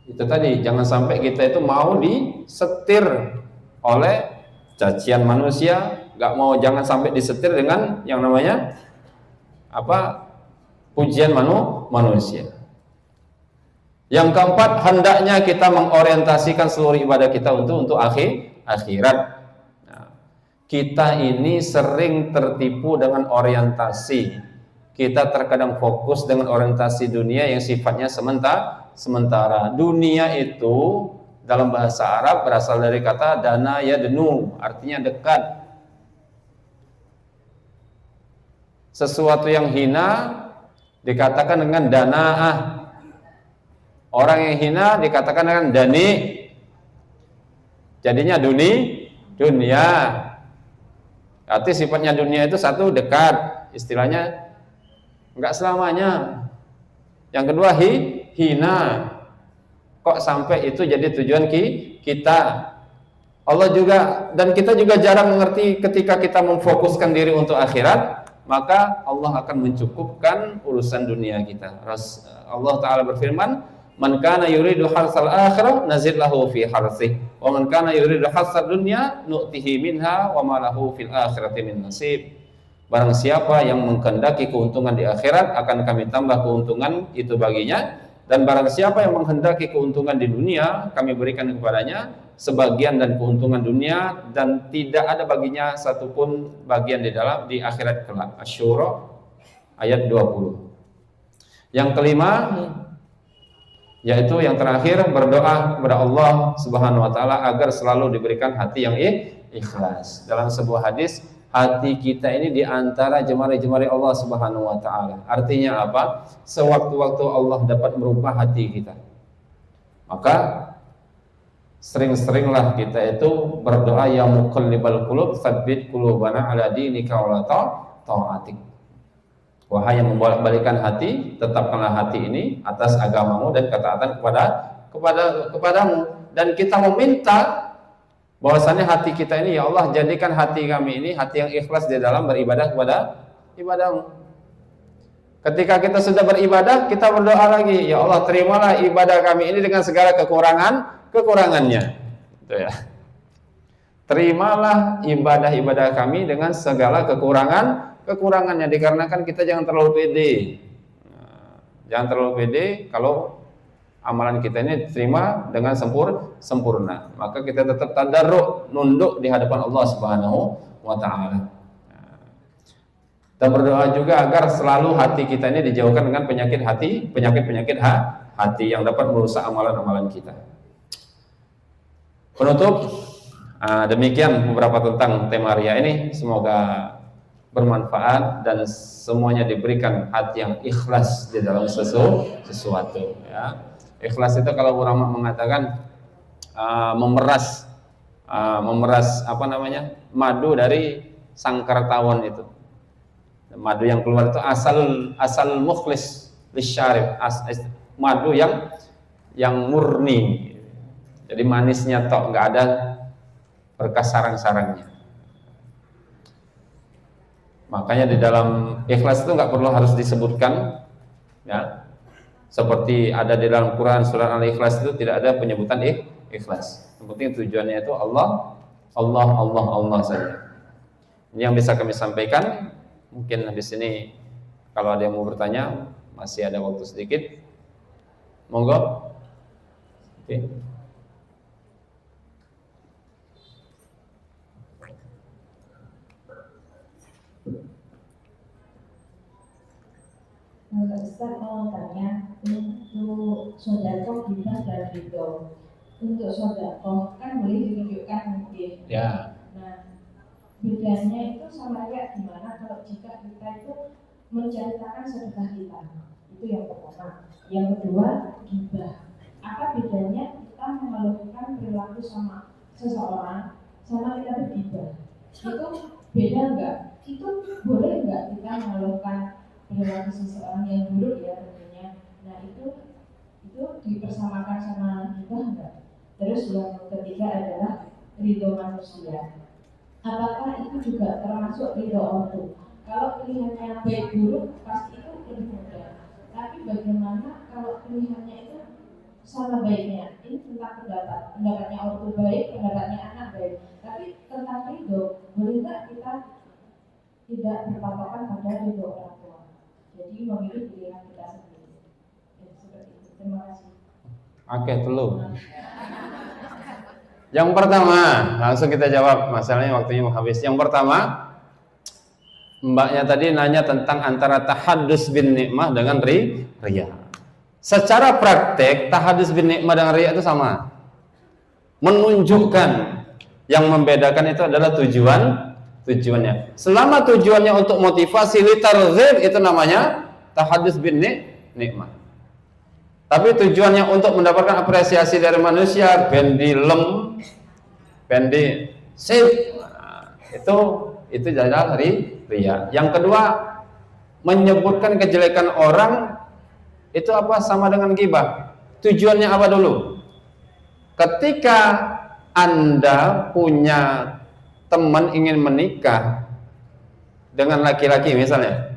Itu tadi, jangan sampai kita itu mau disetir oleh cacian manusia, jangan sampai disetir dengan yang namanya pujian manusia. Yang keempat, hendaknya kita mengorientasikan seluruh ibadah kita untuk akhirat. Nah, kita ini sering tertipu dengan orientasi. Kita terkadang fokus dengan orientasi dunia yang sifatnya sementara. Dunia itu dalam bahasa Arab berasal dari kata dana yadnu, artinya dekat. Sesuatu yang hina dikatakan dengan dana'ah. Orang yang hina dikatakan dengan dani. Jadinya dunia. Arti sifatnya dunia itu satu, dekat. Istilahnya enggak selamanya. Yang kedua hina. Kok sampai itu jadi tujuan kita? Allah juga, dan kita juga jarang mengerti ketika kita memfokuskan diri untuk akhirat, maka Allah akan mencukupkan urusan dunia kita. Allah Ta'ala berfirman, man kana yuridu harsal akhirah nazid lahu fi harsih wa man kana yuridu harsad dunya nu'tihi minha wa ma lahu fil akhirati min nasib. Barang siapa yang menghendaki keuntungan di akhirat, akan kami tambah keuntungan itu baginya, dan barang siapa yang menghendaki keuntungan di dunia, kami berikan kepadanya sebagian dan keuntungan dunia, dan tidak ada baginya satupun bagian di akhirat kelak. Asy-Syura ayat 20. Yang kelima, yaitu yang terakhir, berdoa kepada Allah Subhanahu wa taala agar selalu diberikan hati yang ikhlas. Dalam sebuah hadis, hati kita ini diantara jemari-jemari Allah Subhanahu wa taala. Artinya apa? Sewaktu-waktu Allah dapat merubah hati kita, maka sering-seringlah kita itu berdoa, ya muqallibal qulub tsabbit qulubana ala dinika wa la ta'atik. Wahai yang membolak-balikan hati, tetapkanlah hati ini atas agamamu dan ketaatan kepadamu. Dan kita meminta bahwasannya hati kita ini, ya Allah, jadikan hati kami ini hati yang ikhlas di dalam beribadah kepada ibadahmu. Ketika kita sudah beribadah, kita berdoa lagi, ya Allah, terimalah ibadah kami ini dengan segala kekurangannya. Itu ya. Terimalah ibadah-ibadah kami dengan segala kekurangannya, dikarenakan kita jangan terlalu pede. Jangan terlalu pede kalau amalan kita ini diterima dengan sempurna. Maka kita tetap tadarruk, nunduk di hadapan Allah Subhanahu wa taala. Kita berdoa juga agar selalu hati kita ini dijauhkan dengan penyakit hati yang dapat merusak amalan-amalan kita. Penutup, Demikian beberapa tentang tema ria ini, semoga bermanfaat dan semuanya diberikan hati yang ikhlas di dalam sesuatu ya. Ikhlas itu kalau ulama mengatakan memeras apa namanya, madu dari sangkar tawon itu. Madu yang keluar itu asal mukhlis lisyarib, madu yang murni. Jadi manisnya tok, nggak ada berkas sarang-sarangnya. Makanya di dalam ikhlas itu nggak perlu harus disebutkan ya. Seperti ada di dalam Quran surat Al-Ikhlas itu tidak ada penyebutan ikhlas. Yang penting tujuannya itu Allah saja. Ini yang bisa kami sampaikan. Mungkin di sini kalau ada yang mau bertanya, masih ada waktu sedikit. Monggo. Oke. Ustaz mau tanya, untuk sodako kita dan ridho. Untuk sodako kan boleh ditunjukkan mungkin. Ya. Nah, bedanya itu sama kayak gimana kalau jika kita itu menceritakan sedekah kita. Itu yang pertama. Yang kedua, ghibah. Apa bedanya kita melakukan perilaku sama seseorang sama kita berghibah? Itu beda enggak? Itu boleh enggak kita melakukan perilaku seseorang yang buruk ya tentunya. Nah itu dipersamakan sama kita enggak? Terus yang ketiga adalah ridho manusia. Apakah itu juga termasuk ridho ortu? Kalau pilihannya baik buruk pasti itu lebih mudah. Tapi bagaimana kalau pilihannya itu sama baiknya? Ini tentang pendapatnya ortu baik, pendapatnya anak baik. Tapi tentang ridho, boleh nggak kita tidak berpatokan pada ridho orang tua? Jadi memilih pilihan kita sendiri. Seperti itu. Terima kasih. Oke, dulu. Yang pertama, langsung kita jawab, masalahnya waktunya mau habis. Yang pertama, mbaknya tadi nanya tentang antara tahaddus bin nikmah dengan riya. Secara praktek, tahaddus bin nikmah dengan riya itu sama. Menunjukkan, yang membedakan itu adalah tujuannya. Selama tujuannya untuk motivasi litarghib, itu namanya tahaddus bin nikmah. Tapi tujuannya untuk mendapatkan apresiasi dari manusia, bendi sip, itu adalah riya. Yang kedua, menyebutkan kejelekan orang itu apa? Sama dengan ghibah. Tujuannya apa dulu? Ketika Anda punya teman ingin menikah dengan laki-laki, misalnya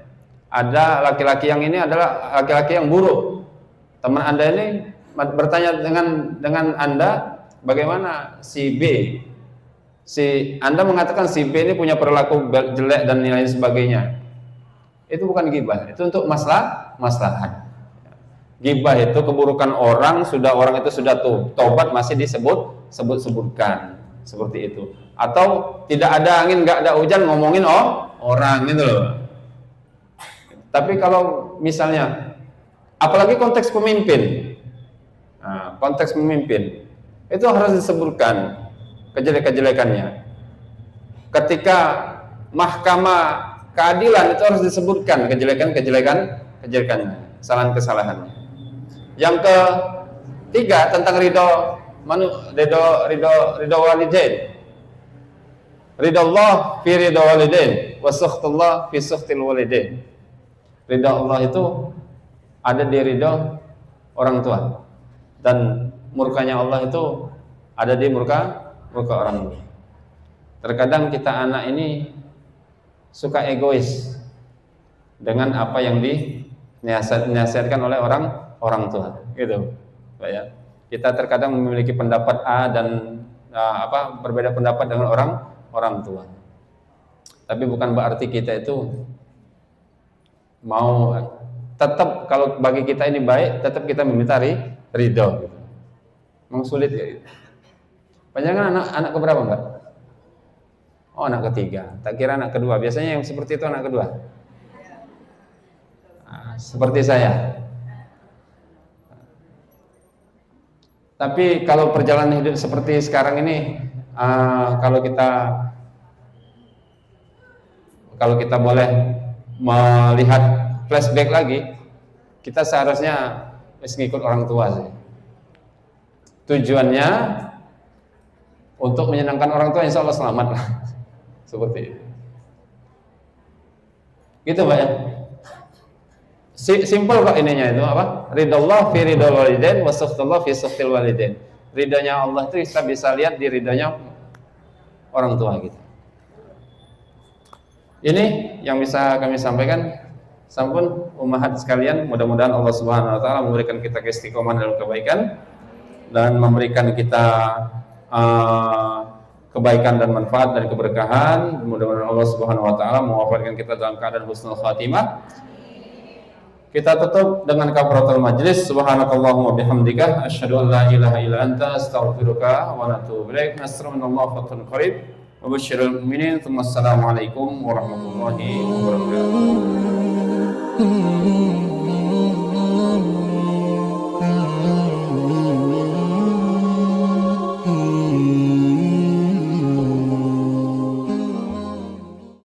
ada laki-laki yang ini adalah laki-laki yang buruk, teman Anda ini bertanya dengan Anda, bagaimana si B, Anda mengatakan si B ini punya perilaku jelek dan nilai sebagainya. Itu bukan ghibah, itu untuk maslahat. Ghibah itu keburukan orang itu sudah tobat masih sebutkan seperti itu. Atau tidak ada angin, nggak ada hujan, ngomongin orang gitu loh. Tapi kalau misalnya, apalagi konteks pemimpin, konteks pemimpin itu harus disebutkan kejelekan-kejelekannya. Ketika mahkamah keadilan itu harus disebutkan kejelekannya, kesalahan-kesalahannya. Yang ketiga tentang ridho walidain. Ridha Allah fi ridha walidain wa sukhtullah fi sukhtil walidain. Ridha Allah itu ada di ridha orang tua, dan murkanya Allah itu ada di murka orang tua. Terkadang kita anak ini suka egois dengan apa yang dinasihatkan oleh orang tua, gitu, Pak ya. Kita terkadang memiliki pendapat A dan berbeda pendapat dengan orang tua. Tapi bukan berarti kita itu mau tetap, kalau bagi kita ini baik, tetap kita meminta ridho gitu. Memang sulit ya. Panjangan anak keberapa enggak? Oh, anak ketiga. Tak kira anak kedua. Biasanya yang seperti itu anak kedua. Seperti saya. Tapi kalau perjalanan hidup seperti sekarang ini, kalau kita boleh melihat flashback lagi, kita seharusnya ngikut orang tua sih. Tujuannya untuk menyenangkan orang tua, insya Allah selamat lah. Seperti itu. Gitu Pak ya. Simpel kok ininya itu apa? Ridallah fi ridal walidain wa sakhtullah fi sakhtil walidain. Ridhonya Allah itu kita bisa lihat di ridhonya orang tua kita. Ini yang bisa kami sampaikan. Sampun ummahat sekalian, mudah-mudahan Allah Subhanahu wa taala memberikan kita keistiqomahan dalam kebaikan dan memberikan kita kebaikan dan manfaat dan keberkahan. Mudah-mudahan Allah Subhanahu wa taala mewafatkan kita dalam keadaan husnul khatimah. Kita tutup dengan kafaratul majlis. Subhanakallahumma bihamdika asyhadu an la ilaha illa anta astaghfiruka wa atubu ilaik. Nasrullah fatun qarib. Wa basyiril mu'minin. Assalamualaikum warahmatullahi wabarakatuh.